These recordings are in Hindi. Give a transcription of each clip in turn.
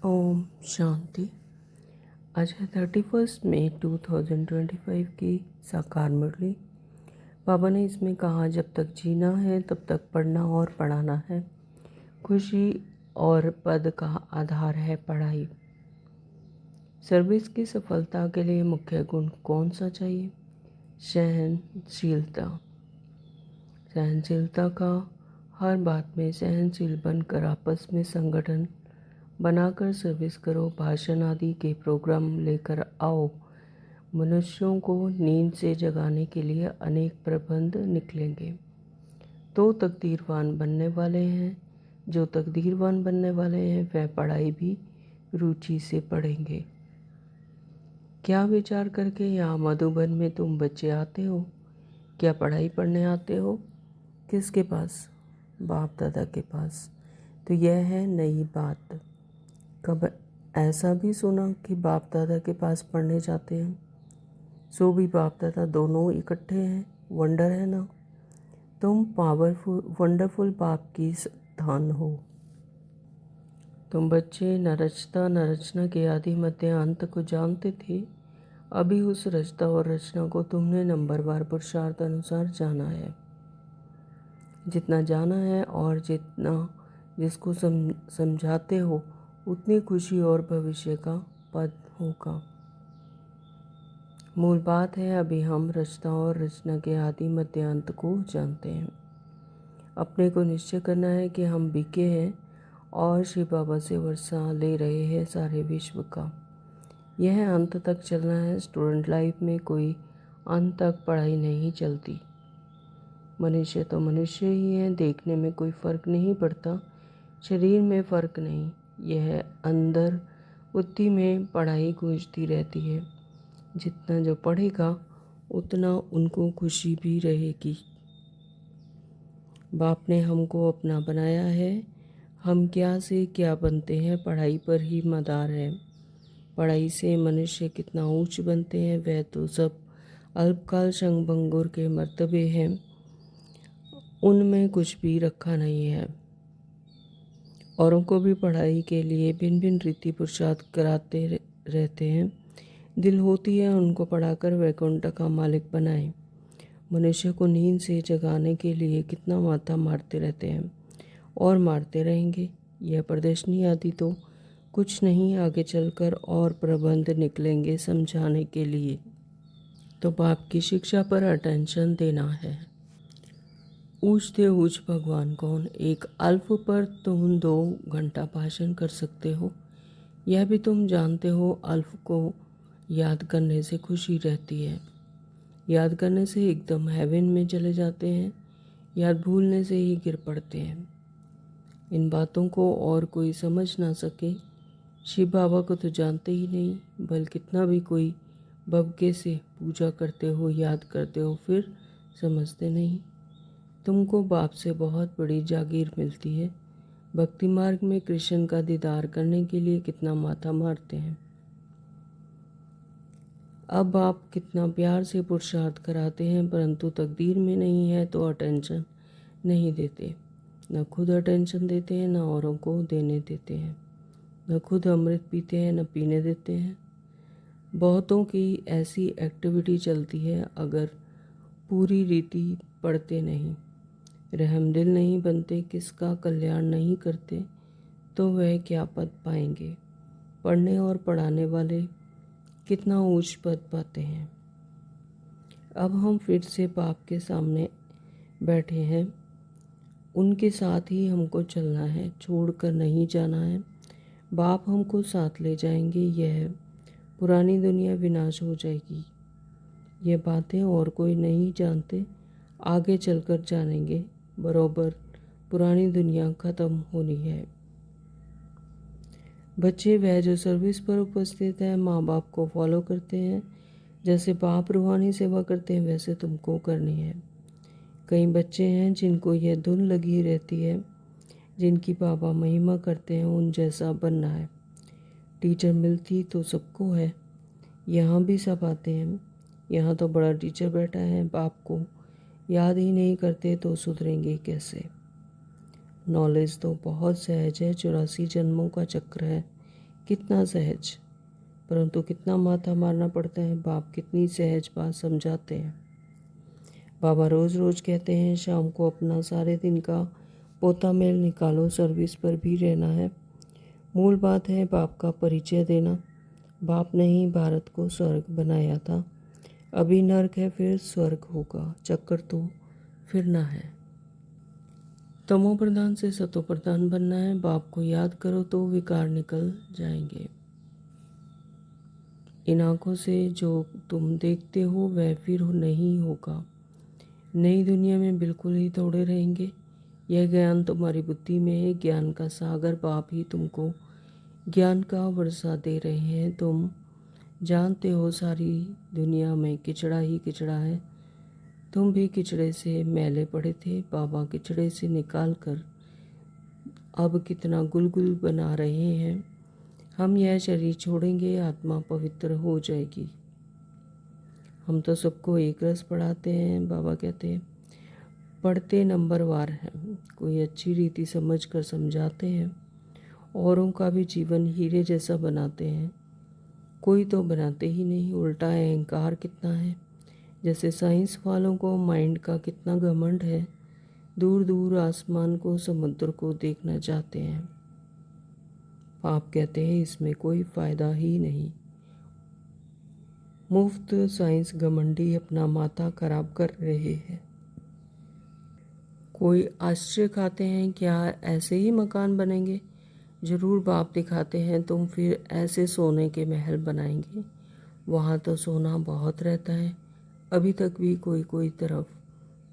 ओम शांति। आज है 31 मई 2025 की साकार मुरली। बाबा ने इसमें कहा, जब तक जीना है तब तक पढ़ना और पढ़ाना है। खुशी और पद का आधार है पढ़ाई। सर्विस की सफलता के लिए मुख्य गुण कौन सा चाहिए? सहनशीलता। सहनशीलता का हर बात में सहनशील बनकर आपस में संगठन बनाकर सर्विस करो। भाषण आदि के प्रोग्राम लेकर आओ। मनुष्यों को नींद से जगाने के लिए अनेक प्रबंध निकलेंगे तो तकदीरवान बनने वाले हैं। जो तकदीरवान बनने वाले हैं वह पढ़ाई भी रुचि से पढ़ेंगे। क्या विचार करके यहाँ मधुबन में तुम बच्चे आते हो? क्या पढ़ाई पढ़ने आते हो? किसके पास? बाप दादा के पास। तो यह है नई बात। कब ऐसा भी सुना कि बाप दादा के पास पढ़ने जाते हैं? सो भी बाप दादा दोनों इकट्ठे हैं। वंडर है ना। तुम पावरफुल वंडरफुल बाप की संतान हो। तुम बच्चे न रचता न रचना के आदि मध्य अंत को जानते थे। अभी उस रचता और रचना को तुमने नंबरवार पुरुषार्थ अनुसार जाना है। जितना जाना है और जितना जिसको समझाते हो उतनी खुशी और भविष्य का पद होगा। मूल बात है, अभी हम रचना और रचना के आदि मध्य अंत को जानते हैं। अपने को निश्चय करना है कि हम बीके हैं और शिव बाबा से वर्षा ले रहे हैं सारे विश्व का। यह अंत तक चलना है। स्टूडेंट लाइफ में कोई अंत तक पढ़ाई नहीं चलती। मनुष्य तो मनुष्य ही है, देखने में कोई फ़र्क नहीं पड़ता, शरीर में फ़र्क नहीं। यह अंदर बुद्धि में पढ़ाई गूंजती रहती है। जितना जो पढ़ेगा उतना उनको खुशी भी रहेगी। बाप ने हमको अपना बनाया है। हम क्या से क्या बनते हैं पढ़ाई पर ही मदार है। पढ़ाई से मनुष्य कितना ऊंच बनते हैं वह तो सब अल्पकाल शंखभंगुर के मर्तबे हैं, उनमें कुछ भी रखा नहीं है। औरों को भी पढ़ाई के लिए भिन्न भिन्न रीति पुरुषार्थ कराते रहते हैं। दिल होती है उनको पढ़ाकर वैकुंठ का मालिक बनाए। मनुष्य को नींद से जगाने के लिए कितना माथा मारते रहते हैं और मारते रहेंगे। यह प्रदर्शनी आदि तो कुछ नहीं, आगे चलकर और प्रबंध निकलेंगे समझाने के लिए। तो बाप की शिक्षा पर अटेंशन देना है। ऊँचते ऊँच भगवान कौन? एक अल्प पर तुम 2 घंटा भाषण कर सकते हो। यह भी तुम जानते हो। अल्प को याद करने से खुशी रहती है। याद करने से एकदम हेवन में चले जाते हैं। याद भूलने से ही गिर पड़ते हैं। इन बातों को और कोई समझ ना सके। शिव बाबा को तो जानते ही नहीं, बल्कि कितना भी कोई भव्य से पूजा करते हो, याद करते हो, फिर समझते नहीं। तुमको बाप से बहुत बड़ी जागीर मिलती है। भक्ति मार्ग में कृष्ण का दीदार करने के लिए कितना माथा मारते हैं। अब आप कितना प्यार से पुरुषार्थ कराते हैं, परंतु तकदीर में नहीं है तो अटेंशन नहीं देते। न खुद अटेंशन देते हैं, न औरों को देने देते हैं। न खुद अमृत पीते हैं, न पीने देते हैं। बहुतों की ऐसी एक्टिविटी चलती है, अगर पूरी रीति पढ़ते नहीं, रहमदिल नहीं बनते, किसका कल्याण नहीं करते, तो वह क्या पद पाएंगे? पढ़ने और पढ़ाने वाले कितना ऊंच पद पाते हैं। अब हम फिर से बाप के सामने बैठे हैं। उनके साथ ही हमको चलना है, छोड़कर नहीं जाना है। बाप हमको साथ ले जाएंगे। यह पुरानी दुनिया विनाश हो जाएगी। ये बातें और कोई नहीं जानते, आगे चलकर जानेंगे। बरोबर पुरानी दुनिया ख़त्म होनी है। बच्चे वह जो सर्विस पर उपस्थित है, माँ बाप को फॉलो करते हैं। जैसे बाप रूहानी सेवा करते हैं वैसे तुमको करनी है। कई बच्चे हैं जिनको यह धुन लगी रहती है, जिनकी बाबा महिमा करते हैं, उन जैसा बनना है। टीचर मिलती तो सबको है। यहाँ भी सब आते हैं। यहाँ तो बड़ा टीचर बैठा है। बाप को याद ही नहीं करते तो सुधरेंगे कैसे? नॉलेज तो बहुत सहज है। 84 जन्मों का चक्र है। कितना सहज, परंतु कितना माथा मारना पड़ता है। बाप कितनी सहज बात समझाते हैं। बाबा रोज़ रोज़ कहते हैं शाम को अपना सारे दिन का पोता मेल निकालो, सर्विस पर भी रहना है। मूल बात है बाप का परिचय देना। बाप ने ही भारत को स्वर्ग बनाया था, अभी नर्क है फिर स्वर्ग होगा, चक्कर तो फिरना है। तमो प्रधान से सतो प्रधान बनना है। बाप को याद करो तो विकार निकल जाएंगे। इन आँखों से जो तुम देखते हो वह फिर नहीं होगा। नई दुनिया में बिल्कुल ही थोड़े रहेंगे। यह ज्ञान तुम्हारी बुद्धि में है। ज्ञान का सागर बाप ही तुमको ज्ञान का वर्षा दे रहे हैं। तुम जानते हो सारी दुनिया में किचड़ा ही किचड़ा है। तुम भी किचड़े से मैले पड़े थे। बाबा किचड़े से निकाल कर अब कितना गुलगुल बना रहे हैं। हम यह शरीर छोड़ेंगे, आत्मा पवित्र हो जाएगी। हम तो सबको एक रस पढ़ाते हैं। बाबा कहते हैं पढ़ते नंबरवार हैं। कोई अच्छी रीति समझ कर समझाते हैं, औरों का भी जीवन हीरे जैसा बनाते हैं। कोई तो बनाते ही नहीं। उल्टा अहंकार कितना है। जैसे साइंस वालों को माइंड का कितना घमंड है। दूर दूर आसमान को, समुद्र को देखना चाहते हैं। आप कहते हैं इसमें कोई फ़ायदा ही नहीं। मुफ्त साइंस घमंडी अपना माथा खराब कर रहे हैं। कोई आश्चर्य खाते हैं क्या ऐसे ही मकान बनेंगे? ज़रूर बाप दिखाते हैं तुम फिर ऐसे सोने के महल बनाएंगे। वहाँ तो सोना बहुत रहता है। अभी तक भी कोई कोई तरफ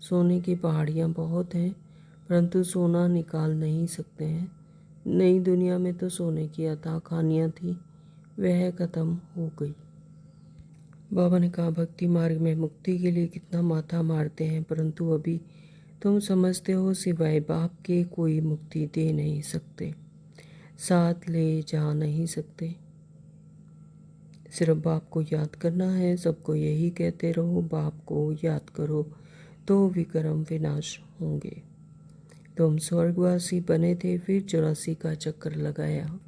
सोने की पहाड़ियाँ बहुत हैं, परंतु सोना निकाल नहीं सकते हैं। नई दुनिया में तो सोने की अथाह खानियाँ थी, वह ख़त्म हो गई। बाबा ने कहा भक्ति मार्ग में मुक्ति के लिए कितना माथा मारते हैं, परंतु अभी तुम समझते हो सिवाय बाप के कोई मुक्ति दे नहीं सकते, साथ ले जा नहीं सकते। सिर्फ बाप को याद करना है। सबको यही कहते रहो बाप को याद करो तो विक्रम विनाश होंगे। तुम स्वर्गवासी बने थे, फिर 84 का चक्कर लगाया।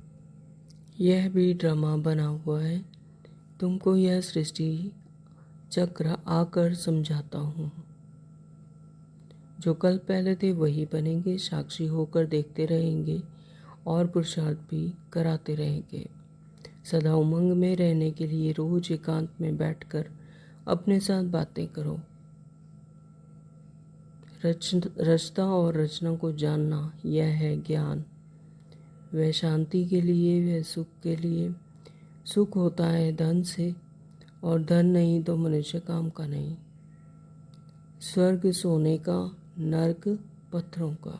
यह भी ड्रामा बना हुआ है। तुमको यह सृष्टि चक्र आकर समझाता हूँ। जो कल पहले थे वही बनेंगे। साक्षी होकर देखते रहेंगे और पुरुषार्थ भी कराते रहेंगे। सदा उमंग में रहने के लिए रोज एकांत में बैठकर अपने साथ बातें करो। रचना और रचना को जानना, यह है ज्ञान। वह शांति के लिए, वह सुख के लिए। सुख होता है धन से, और धन नहीं तो मनुष्य काम का नहीं। स्वर्ग सोने का, नर्क पत्थरों का।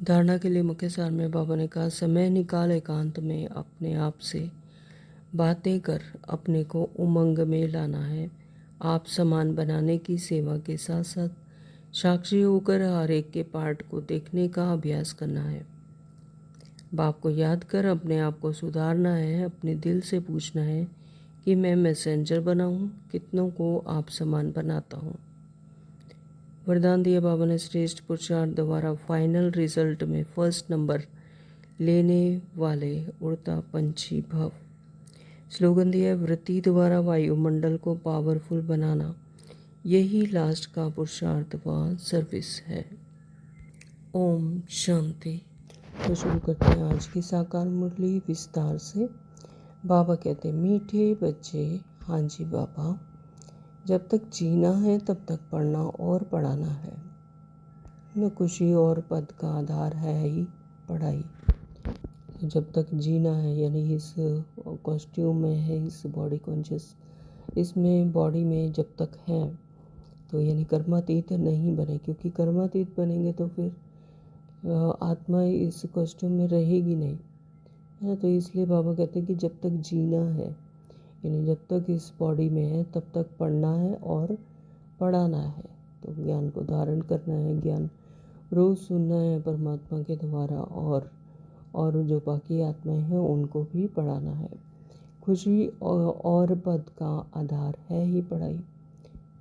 धारणा के लिए मुख्य सार में बाबा ने कहा समय निकाल एकांत में अपने आप से बातें कर अपने को उमंग में लाना है। आप समान बनाने की सेवा के साथ साथ साक्षी होकर हर एक के पार्ट को देखने का अभ्यास करना है। बाप को याद कर अपने आप को सुधारना है। अपने दिल से पूछना है कि मैं मैसेंजर बना हूँ, कितनों को आप समान बनाता हूँ। वरदान दिया बाबा ने श्रेष्ठ पुरुषार्थ द्वारा फाइनल रिजल्ट में फर्स्ट नंबर लेने वाले उड़ता पंछी भव। स्लोगन दिया वृत्ति द्वारा वायुमंडल को पावरफुल बनाना, यही लास्ट का पुरुषार्थ व सर्विस है। ओम शांति। तो शुरू करते हैं आज की साकार मुरली विस्तार से। बाबा कहते मीठे बच्चे, हाँ जी बाबा, जब तक जीना है तब तक पढ़ना और पढ़ाना है। न खुशी और पद का आधार है ही पढ़ाई। जब तक जीना है, यानी इस कॉस्ट्यूम में है, इस बॉडी कॉन्शियस, इसमें बॉडी में जब तक है तो यानी कर्मातीत नहीं बने, क्योंकि कर्मातीत बनेंगे तो फिर आत्मा इस कॉस्ट्यूम में रहेगी नहीं, है ना। तो इसलिए बाबा कहते हैं कि जब तक जीना है, यानी जब तक इस बॉडी में है तब तक पढ़ना है और पढ़ाना है। तो ज्ञान को धारण करना है, ज्ञान रोज़ सुनना है परमात्मा के द्वारा, और जो बाकी आत्माएं हैं उनको भी पढ़ाना है। खुशी और पद का आधार है ही पढ़ाई,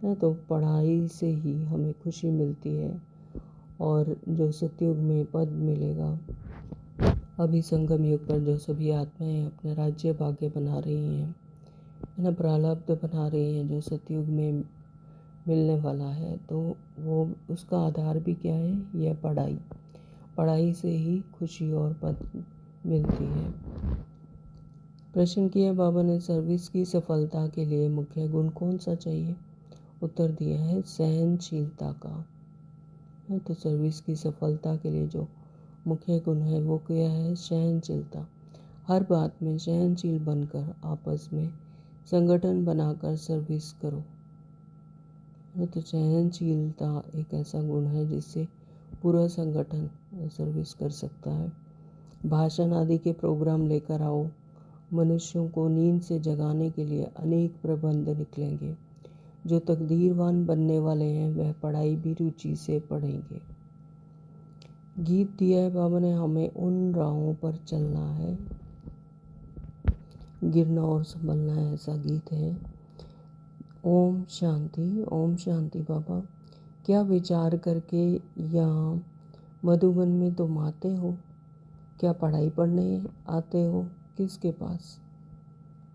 है। तो पढ़ाई से ही हमें खुशी मिलती है, और जो सतयुग में पद मिलेगा अभी संगम युग पर जो सभी आत्माएं अपने राज्य भाग्य बना रही हैं, है ना, प्रारब्ध बना रही हैं जो सतयुग में मिलने वाला है, तो वो उसका आधार भी क्या है? यह पढ़ाई। पढ़ाई से ही खुशी और पद मिलती है। प्रश्न किया बाबा ने, सर्विस की सफलता के लिए मुख्य गुण कौन सा चाहिए? उत्तर दिया है सहनशीलता का। तो सर्विस की सफलता के लिए जो मुख्य गुण है वो क्या है? सहनशीलता। हर बात में सहनशील बनकर आपस में संगठन बनाकर सर्विस करो। तो सहनशीलता एक ऐसा गुण है जिससे पूरा संगठन सर्विस कर सकता है। भाषण आदि के प्रोग्राम लेकर आओ। मनुष्यों को नींद से जगाने के लिए अनेक प्रबंध निकलेंगे। जो तकदीरवान बनने वाले हैं वह पढ़ाई भी रुचि से पढ़ेंगे। गीत दिया है बाबा ने, हमें उन राहों पर चलना है, गिरना और संभलना है, ऐसा गीत है। ओम शांति। ओम शांति बाबा। क्या विचार करके यहाँ मधुबन में तुम आते हो? क्या पढ़ाई पढ़ने आते हो? किसके पास?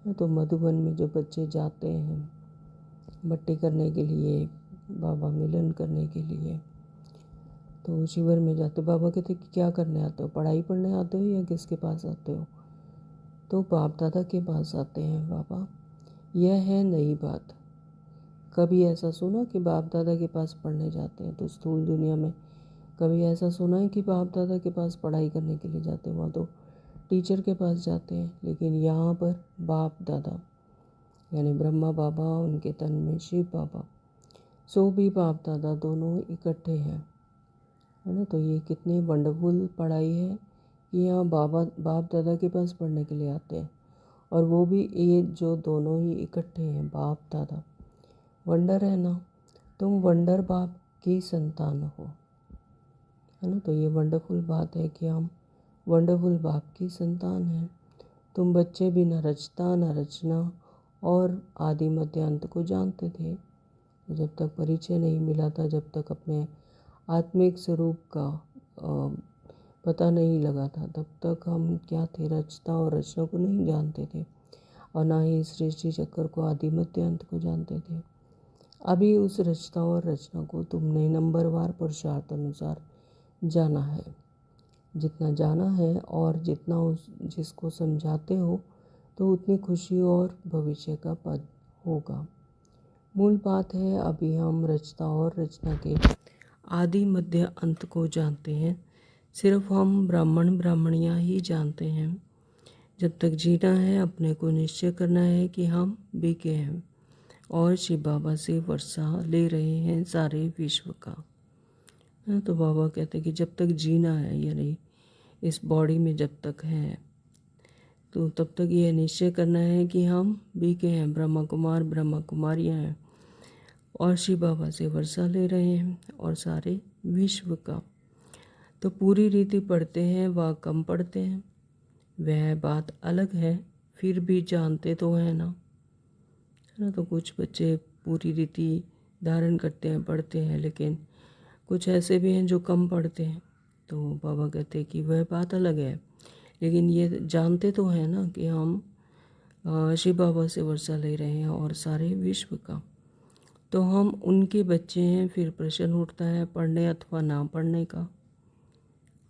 तो मधुबन में जो बच्चे जाते हैं भट्टी करने के लिए, बाबा मिलन करने के लिए, तो शिविर में जाते, बाबा कहते कि क्या करने आते हो? पढ़ाई पढ़ने आते हो या किसके पास आते हो? तो बाप दादा के पास आते हैं बाबा। यह है नई बात। कभी ऐसा सुना कि बाप दादा के पास पढ़ने जाते हैं? तो स्थूल दुनिया में कभी ऐसा सुना है कि बाप दादा के पास पढ़ाई करने के लिए जाते हैं? वहाँ तो टीचर के पास जाते हैं। लेकिन यहाँ पर बाप दादा यानी ब्रह्मा बाबा, उनके तन में शिव बाबा, सो भी बाप दादा दोनों इकट्ठे हैं, है ना। तो ये कितनी वंडरफुल पढ़ाई है कि यहाँ बाप दादा के पास पढ़ने के लिए आते हैं, और वो भी ये जो दोनों ही इकट्ठे हैं, बाप दादा। वंडर है ना, तुम वंडर बाप की संतान हो, है ना। तो ये वंडरफुल बात है कि हम वंडरफुल बाप की संतान हैं। तुम बच्चे भी न रचता न रचना और आदि मध्य अंत को जानते थे। जब तक परिचय नहीं मिला था, जब तक अपने आत्मिक स्वरूप का पता नहीं लगा था, तब तक हम क्या थे? रचता और रचना को नहीं जानते थे, और ना ही सृष्टि चक्र को, आदि मध्य अंत को जानते थे। अभी उस रचता और रचना को तुमने नंबरवार पुरुषार्थ अनुसार जाना है। जितना जाना है और जितना जिसको समझाते हो, तो उतनी खुशी और भविष्य का पद होगा। मूल बात है, अभी हम रचता और रचना के आदि मध्य अंत को जानते हैं। सिर्फ हम ब्राह्मण ब्राह्मणियाँ ही जानते हैं। जब तक जीना है, अपने को निश्चय करना है कि हम बीके हैं और शिव बाबा से वर्षा ले रहे हैं सारे विश्व का। तो बाबा कहते हैं कि जब तक जीना है, यानी इस बॉडी में जब तक है, तो तब तक यह निश्चय करना है कि हम बीके हैं, ब्रह्मा कुमार ब्रह्मा कुमारियाँ हैं, और शिव बाबा से वर्षा ले रहे हैं और सारे विश्व का। तो पूरी रीति पढ़ते हैं व कम पढ़ते हैं, वह बात अलग है, फिर भी जानते तो हैं ना, है ना। तो कुछ बच्चे पूरी रीति धारण करते हैं, पढ़ते हैं, लेकिन कुछ ऐसे भी हैं जो कम पढ़ते हैं। तो बाबा कहते हैं कि वह बात अलग है, लेकिन ये जानते तो हैं ना कि हम शिव बाबा से वर्षा ले रहे हैं और सारे विश्व का। तो हम उनके बच्चे हैं। फिर प्रश्न उठता है पढ़ने अथवा ना पढ़ने का।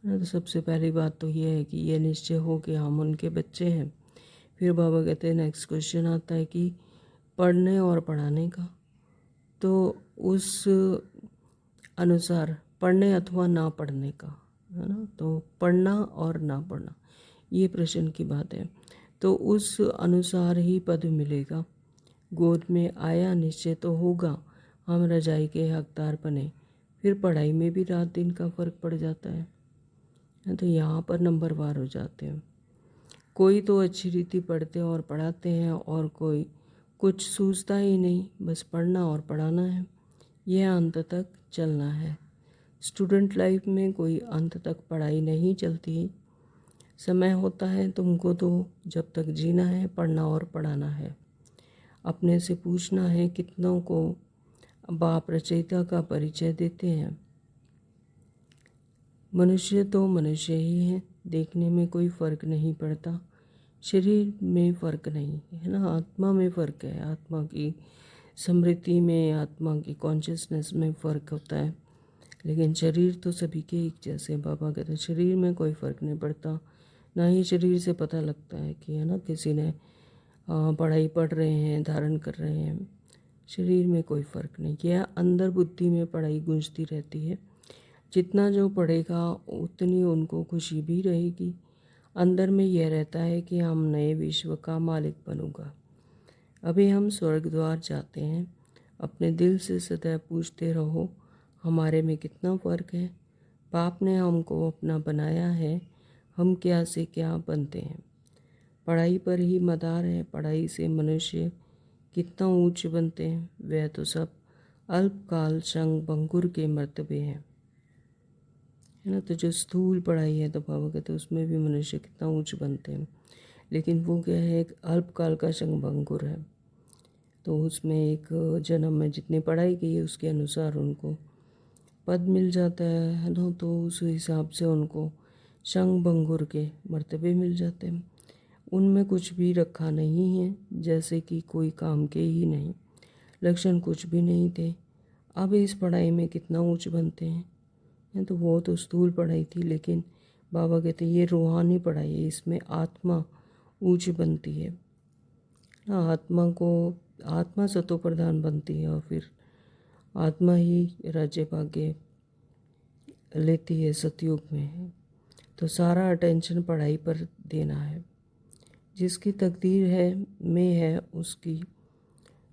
तो सबसे पहली बात तो ये है कि ये निश्चय हो कि हम उनके बच्चे हैं। फिर बाबा कहते हैं, नेक्स्ट क्वेश्चन आता है कि पढ़ने और पढ़ाने का। तो उस अनुसार पढ़ने अथवा ना पढ़ने का, है ना। तो पढ़ना और ना पढ़ना, ये प्रश्न की बात है। तो उस अनुसार ही पद मिलेगा। गोद में आया निश्चय तो होगा, हम रजाई के हकदार बने। फिर पढ़ाई में भी रात दिन का फ़र्क पड़ जाता है। तो यहाँ पर नंबरवार हो जाते हैं। कोई तो अच्छी रीति पढ़ते और पढ़ाते हैं, और कोई कुछ सूझता ही नहीं, बस पढ़ना और पढ़ाना है। यह अंत तक चलना है। स्टूडेंट लाइफ में कोई अंत तक पढ़ाई नहीं चलती। समय होता है तुमको तो जब तक जीना है, पढ़ना और पढ़ाना है। अपने से पूछना है कितनों को बाप रचयिता का परिचय देते हैं। मनुष्य तो मनुष्य ही हैं, देखने में कोई फ़र्क नहीं पड़ता, शरीर में फ़र्क नहीं है ना, आत्मा में फ़र्क है, आत्मा की स्मृति में, आत्मा की कॉन्शियसनेस में फ़र्क होता है। लेकिन शरीर तो सभी के एक जैसे। बाबा कहते हैं शरीर में कोई फ़र्क नहीं पड़ता, ना ही शरीर से पता लगता है कि है ना किसी ने पढ़ाई पढ़ रहे हैं, धारण कर रहे हैं। शरीर में कोई फ़र्क नहीं किया, अंदर बुद्धि में पढ़ाई गूंजती रहती है। जितना जो पढ़ेगा उतनी उनको खुशी भी रहेगी। अंदर में यह रहता है कि हम नए विश्व का मालिक बनूंगा। अभी हम स्वर्ग द्वार जाते हैं। अपने दिल से सदैव पूछते रहो हमारे में कितना फ़र्क है। बाप ने हमको अपना बनाया है, हम क्या से क्या बनते हैं। पढ़ाई पर ही मदार है, पढ़ाई से मनुष्य कितना ऊंच बनते हैं। वह तो सब अल्पकाल क्षण भंगुर के मर्तबे हैं, है ना। तो जो स्थूल पढ़ाई है तो बाबा कहते हैं उसमें भी मनुष्य कितना ऊंच बनते हैं, लेकिन वो क्या है, एक अल्पकाल का क्षण भंगुर है। तो उसमें एक जन्म में जितनी पढ़ाई की है उसके अनुसार उनको पद मिल जाता है ना। तो उस हिसाब से उनको क्षण भंगुर के मर्तबे मिल जाते हैं। उनमें कुछ भी रखा नहीं है, जैसे कि कोई काम के ही नहीं, लक्षण कुछ भी नहीं थे। अब इस पढ़ाई में कितना ऊंच बनते हैं। तो वो तो स्थूल पढ़ाई थी, लेकिन बाबा कहते हैं ये रूहानी पढ़ाई है, इसमें आत्मा ऊंच बनती है। हाँ, आत्मा सतो प्रधान बनती है और फिर आत्मा ही राज्य भाग्य लेती है सतयुग में। तो सारा अटेंशन पढ़ाई पर देना है। जिसकी तकदीर है उसकी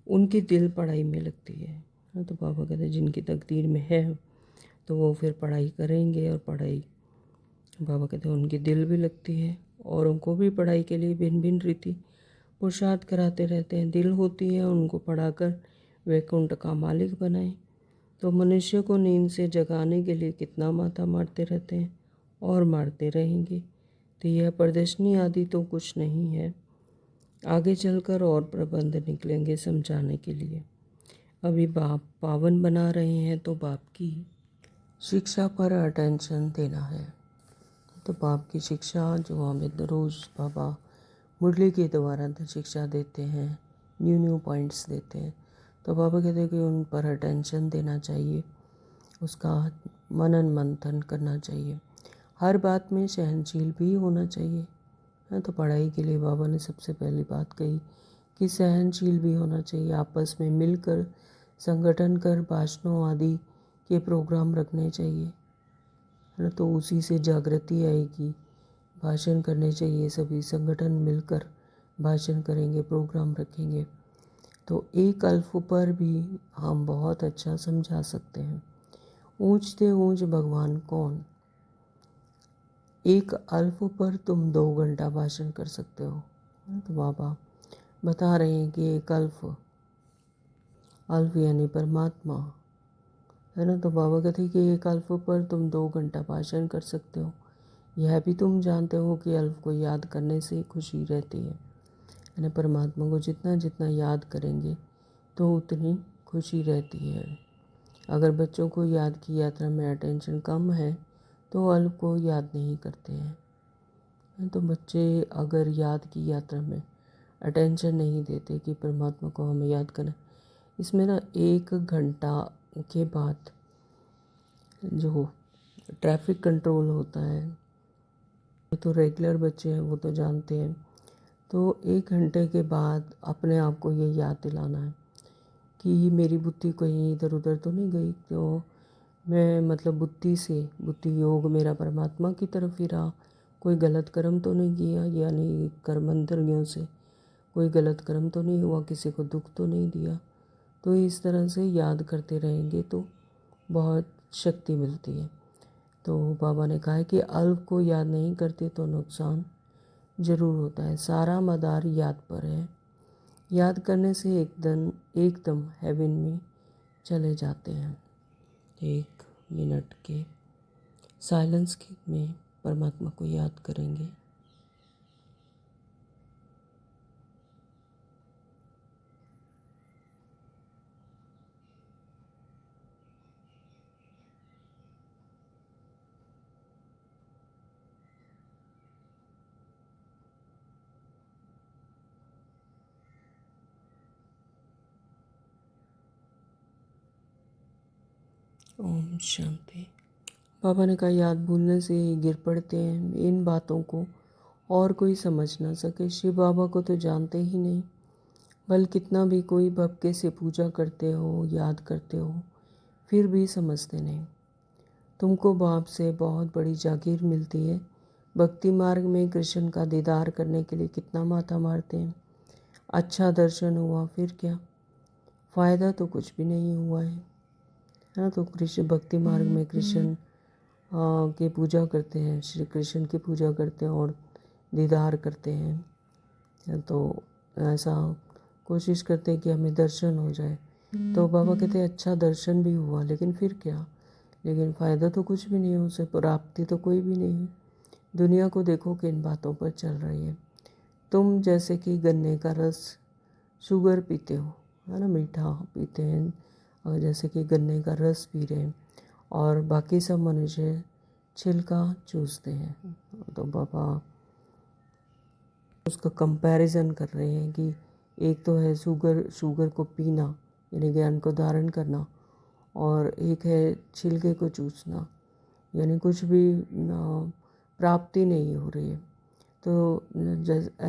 उनकी दिल पढ़ाई में लगती है। हाँ, तो बाबा कहते हैं जिनकी तकदीर में है तो वो फिर पढ़ाई करेंगे, और पढ़ाई बाबा कहते हैं उनकी दिल भी लगती है। और उनको भी पढ़ाई के लिए भिन्न भिन्न रीति पुरुषार्थ कराते रहते हैं। दिल होती है उनको पढ़ाकर वैकुंठ का मालिक बनाएं। तो मनुष्य को नींद से जगाने के लिए कितना माथा मारते रहते हैं और मारते रहेंगे। तो यह प्रदर्शनी आदि तो कुछ नहीं है, आगे चलकर और प्रबंध निकलेंगे समझाने के लिए। अभी बाप पावन बना रहे हैं तो बाप की शिक्षा पर अटेंशन देना है। तो बाप की शिक्षा जो हमें रोज़ बाबा मुरली के द्वारा शिक्षा देते हैं, न्यू पॉइंट्स देते हैं, तो बाबा कहते हैं कि उन पर अटेंशन देना चाहिए, उसका मनन मंथन करना चाहिए। हर बात में सहनशील भी होना चाहिए। हाँ, तो पढ़ाई के लिए बाबा ने सबसे पहली बात कही कि सहनशील भी होना चाहिए। आपस में मिलकर संगठन कर भाषणों आदि के प्रोग्राम रखने चाहिए, है ना। तो उसी से जागृति आएगी। भाषण करने चाहिए, सभी संगठन मिलकर भाषण करेंगे, प्रोग्राम रखेंगे। तो एक अल्फ पर भी हम बहुत अच्छा समझा सकते हैं। ऊंचते ऊंच भगवान कौन। एक अल्फ पर तुम 2 घंटा भाषण कर सकते हो। तो बाबा बता रहे हैं कि एक अल्फ यानी परमात्मा, है ना। तो बाबा कहते हैं कि एक अल्फ पर तुम 2 घंटा भाषण कर सकते हो। यह भी तुम जानते हो कि अल्फ को याद करने से खुशी रहती है ना। परमात्मा को जितना जितना याद करेंगे तो उतनी खुशी रहती है। अगर बच्चों को याद की यात्रा में अटेंशन कम है तो अल्फ को याद नहीं करते हैं। तो बच्चे अगर याद की यात्रा में अटेंशन नहीं देते कि परमात्मा को हमें याद करना, इसमें ना 1 घंटा के बाद जो ट्रैफिक कंट्रोल होता है, तो रेगुलर बच्चे हैं वो तो जानते हैं। तो 1 घंटे के बाद अपने आप को ये याद दिलाना है कि मेरी बुद्धि कहीं इधर उधर तो नहीं गई, तो मैं मतलब बुद्धि योग मेरा परमात्मा की तरफ ही रहा, कोई गलत कर्म तो नहीं किया, यानी कर्मेंद्रियों से कोई गलत कर्म तो नहीं हुआ, किसी को दुख तो नहीं दिया। तो इस तरह से याद करते रहेंगे तो बहुत शक्ति मिलती है। तो बाबा ने कहा है कि अल्प को याद नहीं करते तो नुकसान ज़रूर होता है। सारा मदार याद पर है। याद करने से एकदम हेवन में चले जाते हैं। 1 मिनट के साइलेंस में परमात्मा को याद करेंगे। ओम शांति। बाबा ने कहा याद भूलने से ही गिर पड़ते हैं। इन बातों को और कोई समझ ना सके। शिव बाबा को तो जानते ही नहीं, बल कितना भी कोई भक्ति से पूजा करते हो, याद करते हो, फिर भी समझते नहीं। तुमको बाप से बहुत बड़ी जागीर मिलती है। भक्ति मार्ग में कृष्ण का दीदार करने के लिए कितना माथा मारते हैं। अच्छा दर्शन हुआ, फिर क्या फ़ायदा? तो कुछ भी नहीं हुआ है ना। तो कृष्ण भक्ति मार्ग में कृष्ण की पूजा करते हैं, श्री कृष्ण की पूजा करते हैं और दीदार करते हैं। तो ऐसा कोशिश करते हैं कि हमें दर्शन हो जाए। तो बाबा कहते हैं अच्छा दर्शन भी हुआ, लेकिन फिर क्या? लेकिन फ़ायदा तो कुछ भी नहीं है, उसे प्राप्ति तो कोई भी नहीं है। दुनिया को देखो किन बातों पर चल रही है। तुम जैसे कि गन्ने का रस शुगर पीते हो, है ना, मीठा पीते हैं, और जैसे कि गन्ने का रस पी रहे हैं, और बाकी सब मनुष्य छिलका चूसते हैं। तो बाबा उसका कंपैरिजन कर रहे हैं कि एक तो है शुगर को पीना, यानी ज्ञान को धारण करना, और एक है छिलके को चूसना, यानी कुछ भी प्राप्ति नहीं हो रही है। तो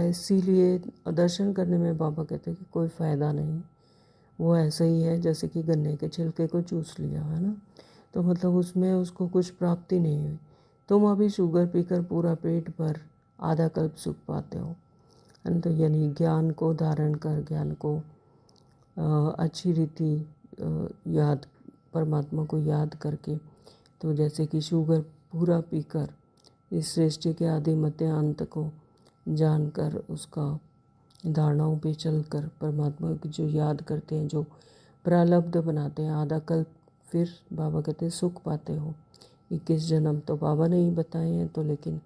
इसीलिए दर्शन करने में बाबा कहते हैं कि कोई फ़ायदा नहीं, वो ऐसा ही है जैसे कि गन्ने के छिलके को चूस लिया, है ना। तो मतलब उसमें उसको कुछ प्राप्ति नहीं हुई। तुम अभी शुगर पीकर पूरा पेट भर आधा कल्प सुख पाते हो, है ना। तो यानी ज्ञान को धारण कर, ज्ञान को अच्छी रीति याद, परमात्मा को याद करके, तो जैसे कि शुगर पूरा पीकर इस सृष्टि के आदि मध्य अंत को जानकर, उसका धारणाओं पे चलकर परमात्मा की जो याद करते हैं, जो प्रारब्ध बनाते हैं, आधा कल्प फिर बाबा कहते हैं सुख पाते हो। 21 जन्म तो बाबा ने ही बताए हैं, तो लेकिन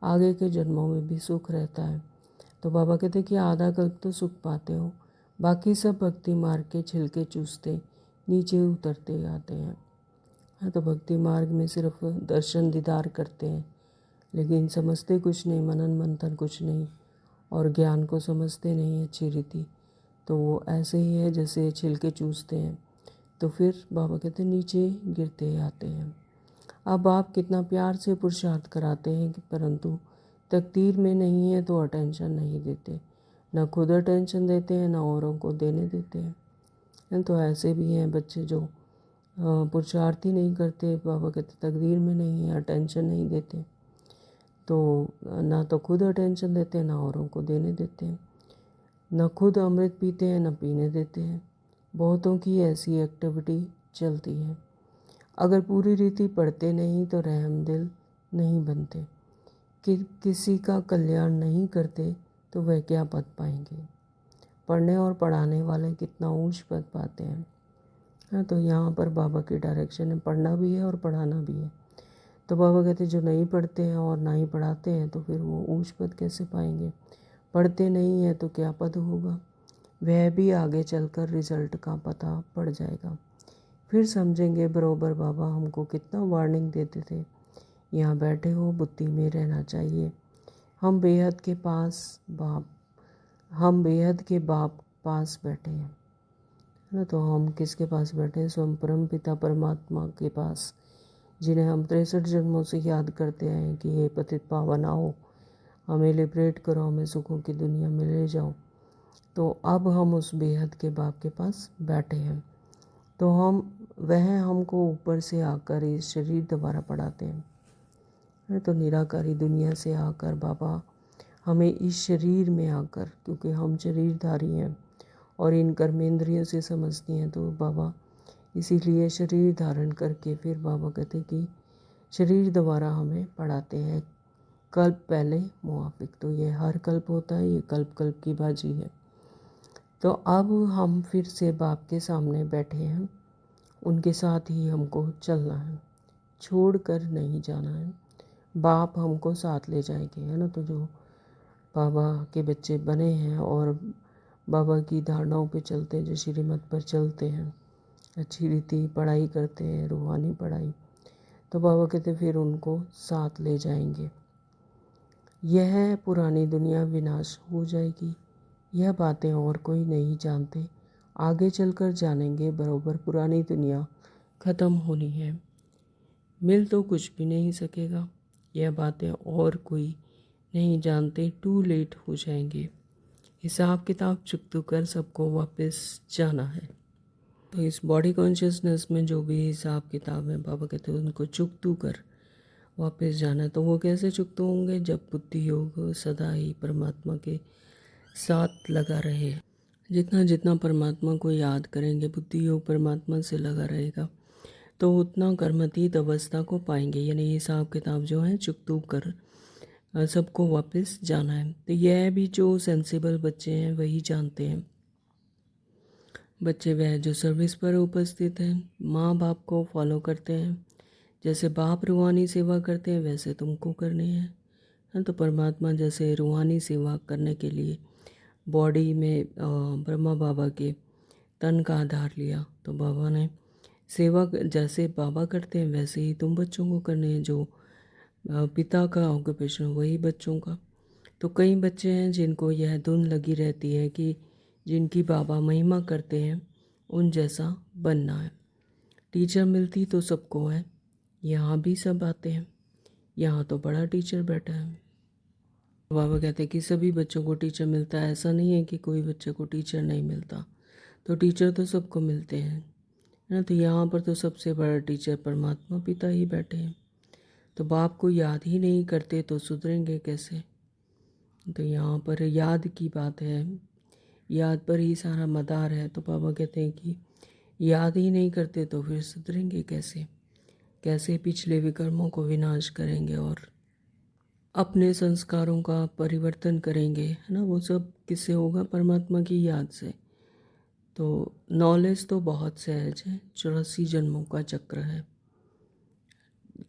आगे के जन्मों में भी सुख रहता है। तो बाबा कहते हैं कि आधा कल्प तो सुख पाते हो, बाकी सब भक्ति मार्ग के छिलके चूसते नीचे उतरते आते हैं। हाँ, तो भक्ति मार्ग में सिर्फ दर्शन दीदार करते हैं, लेकिन समझते कुछ नहीं, मनन मंथन कुछ नहीं, और ज्ञान को समझते नहीं अच्छी रीति। तो वो ऐसे ही है जैसे छिलके चूसते हैं, तो फिर बाबा कहते हैं नीचे गिरते आते हैं। अब आप कितना प्यार से पुरुषार्थ कराते हैं कि परंतु तकदीर में नहीं है तो अटेंशन नहीं देते, ना खुद अटेंशन देते हैं, ना औरों को देने देते हैं। तो ऐसे भी हैं बच्चे जो पुरुषार्थ ही नहीं करते, बाबा कहते तकदीर में नहीं है, अटेंशन नहीं देते, तो ना तो खुद अटेंशन देते हैं, ना औरों को देने देते हैं, ना खुद अमृत पीते हैं, ना पीने देते हैं। बहुतों की ऐसी एक्टिविटी चलती है। अगर पूरी रीति पढ़ते नहीं तो रहम दिल नहीं बनते, किसी का कल्याण नहीं करते तो वह क्या पद पाएंगे। पढ़ने और पढ़ाने वाले कितना ऊंच पद पाते हैं। हाँ, तो यहाँ पर बाबा की डायरेक्शन है, पढ़ना भी है और पढ़ाना भी है। तो बाबा कहते जो नहीं पढ़ते हैं और ना ही पढ़ाते हैं तो फिर वो ऊंच पद कैसे पाएंगे। पढ़ते नहीं है तो क्या पद होगा, वह भी आगे चलकर रिजल्ट का पता पड़ जाएगा। फिर समझेंगे बरोबर बाबा हमको कितना वार्निंग देते थे, यहाँ बैठे हो बुद्धि में रहना चाहिए। हम बेहद के बाप पास बैठे हैं, है ना। तो हम किसके पास बैठे हैं? स्वयं परम पिता परमात्मा के पास, जिन्हें हम 63 जन्मों से याद करते हैं कि हे पतित पावन आओ, हमें लिबरेट करो, हमें सुखों की दुनिया में ले जाओ। तो अब हम उस बेहद के बाप के पास बैठे हैं। तो वह हमको ऊपर से आकर इस शरीर द्वारा पढ़ाते हैं। तो निराकारी दुनिया से आकर बाबा हमें इस शरीर में आकर, क्योंकि हम शरीरधारी हैं और इन कर्मेंद्रियों से समझती हैं, तो बाबा इसीलिए शरीर धारण करके फिर बाबा कहते कि शरीर द्वारा हमें पढ़ाते हैं। कल्प पहले मुआफिक, तो ये हर कल्प होता है, ये कल्प कल्प की बाजी है। तो अब हम फिर से बाप के सामने बैठे हैं, उनके साथ ही हमको चलना है, छोड़ कर नहीं जाना है। बाप हमको साथ ले जाएंगे, है ना। तो जो बाबा के बच्चे बने हैं और बाबा की धारणाओं पे चलते हैं, जो श्रीमत पर चलते हैं, अच्छी रीति पढ़ाई करते हैं, रूहानी पढ़ाई, तो बाबा कहते फिर उनको साथ ले जाएंगे। यह पुरानी दुनिया विनाश हो जाएगी, यह बातें और कोई नहीं जानते, आगे चलकर जानेंगे बरोबर पुरानी दुनिया ख़त्म होनी है। मिल तो कुछ भी नहीं सकेगा, यह बातें और कोई नहीं जानते, टू लेट हो जाएंगे। हिसाब किताब चुकतू कर सबको वापस जाना है। तो इस बॉडी कॉन्शियसनेस में जो भी हिसाब किताब है, बाबा कहते हैं उनको चुकतू कर वापस जाना है। तो वो कैसे चुकतू होंगे? जब बुद्धि योग सदा ही परमात्मा के साथ लगा रहे। जितना जितना परमात्मा को याद करेंगे, बुद्धि योग परमात्मा से लगा रहेगा, तो उतना कर्मतीत अवस्था को पाएंगे। यानी हिसाब किताब जो है चुकतू कर सबको वापस जाना है। तो यह भी जो सेंसिबल बच्चे हैं वही जानते हैं। बच्चे वह जो सर्विस पर उपस्थित हैं, माँ बाप को फॉलो करते हैं। जैसे बाप रूहानी सेवा करते हैं वैसे तुमको करनी है। तो परमात्मा जैसे रूहानी सेवा करने के लिए बॉडी में ब्रह्मा बाबा के तन का आधार लिया, तो बाबा ने सेवा जैसे बाबा करते हैं वैसे ही तुम बच्चों को करने हैं। जो पिता का ऑक्यूपेशन वही बच्चों का। तो कई बच्चे हैं जिनको यह धुन लगी रहती है कि जिनकी बाबा महिमा करते हैं उन जैसा बनना है। टीचर मिलती तो सबको है, यहाँ भी सब आते हैं, यहाँ तो बड़ा टीचर बैठा है। बाबा कहते हैं कि सभी बच्चों को टीचर मिलता है, ऐसा नहीं है कि कोई बच्चे को टीचर नहीं मिलता। तो टीचर तो सबको मिलते हैं, है ना। तो यहाँ पर तो सबसे बड़ा टीचर परमात्मा पिता ही बैठे हैं। तो बाप को याद ही नहीं करते तो सुधरेंगे कैसे? तो यहाँ पर याद की बात है, याद पर ही सारा मदार है। तो बाबा कहते हैं कि याद ही नहीं करते तो फिर सुधरेंगे कैसे? कैसे पिछले विकर्मों को विनाश करेंगे और अपने संस्कारों का परिवर्तन करेंगे, है ना। वो सब किससे होगा? परमात्मा की याद से। तो नॉलेज तो बहुत सहज है, 84 जन्मों का चक्र है।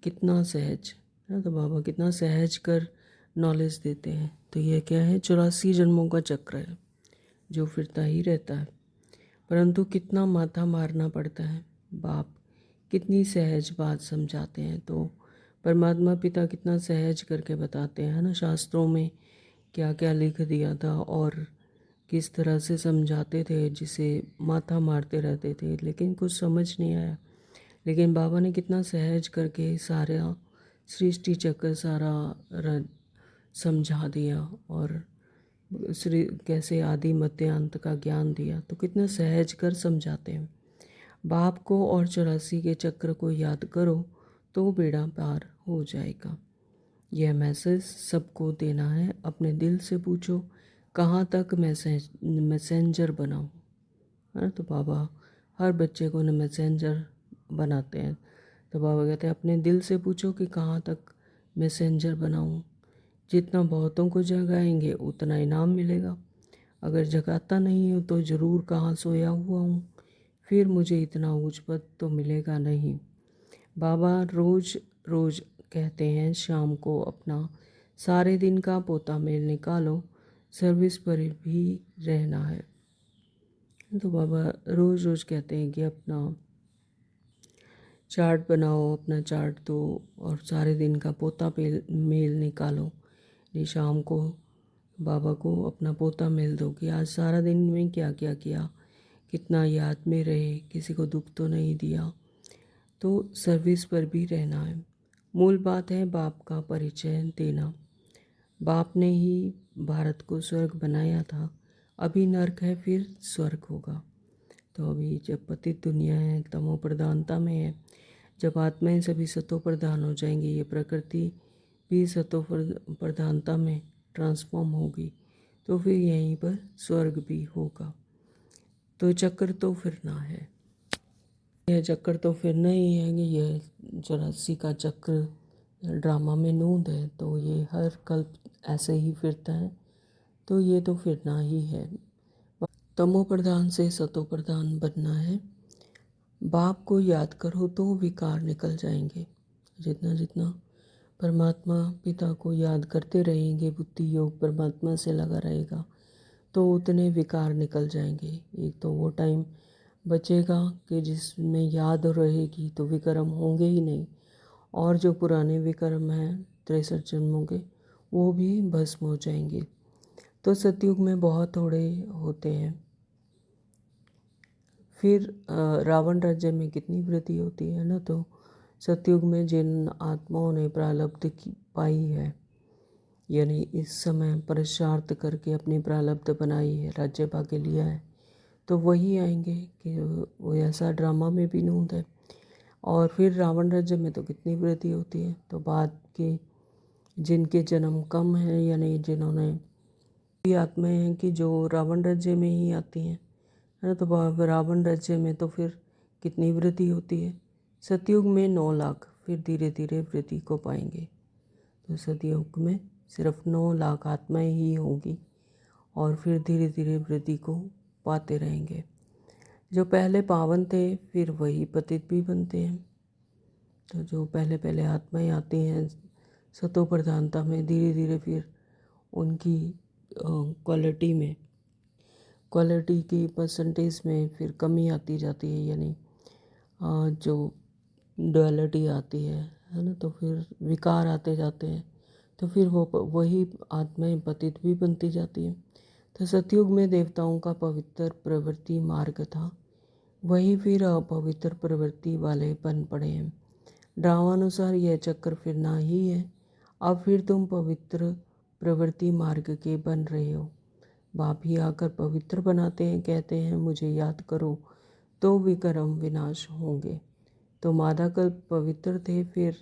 कितना सहज है, तो बाबा कितना सहज कर नॉलेज देते हैं। तो ये क्या है? 84 जन्मों का चक्र है जो फिरता ही रहता है। परंतु कितना माथा मारना पड़ता है। बाप कितनी सहज बात समझाते हैं। तो परमात्मा पिता कितना सहज करके बताते हैं, है ना। शास्त्रों में क्या क्या लिख दिया था और किस तरह से समझाते थे, जिसे माथा मारते रहते थे लेकिन कुछ समझ नहीं आया। लेकिन बाबा ने कितना सहज करके सारा सृष्टि चक्र सारा समझा दिया और श्री कैसे आदि मध्य अंत का ज्ञान दिया। तो कितना सहज कर समझाते हैं। बाप को और 84 के चक्र को याद करो तो बेड़ा पार हो जाएगा। यह मैसेज सबको देना है। अपने दिल से पूछो कहाँ तक मैसेंजर बनाऊँ, है ना। तो बाबा हर बच्चे को न मैसेंजर बनाते हैं। तो बाबा कहते हैं अपने दिल से पूछो कि कहाँ तक मैसेंजर बनाऊँ। जितना बहुतों को जगाएंगे उतना इनाम मिलेगा। अगर जगाता नहीं हूँ तो ज़रूर कहाँ सोया हुआ हूँ, फिर मुझे इतना ऊंच पद तो मिलेगा नहीं। बाबा रोज़ रोज़ कहते हैं शाम को अपना सारे दिन का पोता मेल निकालो, सर्विस पर भी रहना है। तो बाबा रोज़ रोज़ कहते हैं कि अपना चार्ट बनाओ, अपना चार्ट दो और सारे दिन का पोता मेल निकालो। ये शाम को बाबा को अपना पोता मेल दो कि आज सारा दिन में क्या क्या किया, कितना याद में रहे, किसी को दुख तो नहीं दिया। तो सर्विस पर भी रहना है। मूल बात है बाप का परिचय देना। बाप ने ही भारत को स्वर्ग बनाया था, अभी नर्क है फिर स्वर्ग होगा। तो अभी जब पतित दुनिया है, तमो प्रधानता में है, जब आत्माएं सभी सतो प्रधान हो जाएंगी, ये प्रकृति भी सतो प्रधानता में ट्रांसफॉर्म होगी, तो फिर यहीं पर स्वर्ग भी होगा। तो चक्कर तो फिरना है। यह चक्कर तो फिरना ही है कि यह 84 का चक्र ड्रामा में नूंद है, तो ये हर कल्प ऐसे ही फिरता है। तो ये तो फिरना ही है। तमो प्रधान से सतो प्रधान बनना है। बाप को याद करो तो विकार निकल जाएंगे। जितना जितना परमात्मा पिता को याद करते रहेंगे, बुद्धि योग परमात्मा से लगा रहेगा, तो उतने विकार निकल जाएंगे। एक तो वो टाइम बचेगा कि जिसमें याद रहेगी तो विकर्म होंगे ही नहीं, और जो पुराने विकर्म हैं 63 जन्मों के वो भी भस्म हो जाएंगे। तो सतयुग में बहुत थोड़े होते हैं, फिर रावण राज्य में कितनी वृद्धि होती है ना। तो सतयुग में जिन आत्माओं ने प्रारब्ध की पाई है, यानी इस समय पुरुषार्थ करके अपनी प्रारब्ध बनाई है, राज्य भाग्य लिया है, तो वही आएंगे कि वो ऐसा ड्रामा में भी नूंद है। और फिर रावण राज्य में तो कितनी वृद्धि होती है। तो बाद के जिनके जन्म कम हैं, यानी जिन्होंने भी आत्माएं हैं कि जो रावण राज्य में ही आती हैं, है ना। तो रावण राज्य में तो फिर कितनी वृद्धि होती है। सतयुग में 9 लाख, फिर धीरे धीरे वृद्धि को पाएंगे। तो सतयुग में सिर्फ 9 लाख आत्माएं ही होंगी और फिर धीरे धीरे वृद्धि को पाते रहेंगे। जो पहले पावन थे फिर वही पतित भी बनते हैं। तो जो पहले पहले आत्माएं आती हैं सतो प्रधानता में, धीरे धीरे फिर उनकी क्वालिटी की परसेंटेज में फिर कमी आती जाती है, यानी जो डुअलिटी आती है ना। तो फिर विकार आते जाते हैं, तो फिर वही आत्माएं पतित भी बनती जाती हैं। तो सतयुग में देवताओं का पवित्र प्रवृत्ति मार्ग था, वही फिर अपवित्र प्रवृत्ति वाले बन पड़े हैं। ड्रामानुसार यह चक्र फिरना ही है। अब फिर तुम पवित्र प्रवृत्ति मार्ग के बन रहे हो। बाप ही आकर पवित्र बनाते हैं, कहते हैं मुझे याद करो तो विक्रम विनाश होंगे। तो मादा कल पवित्र थे, फिर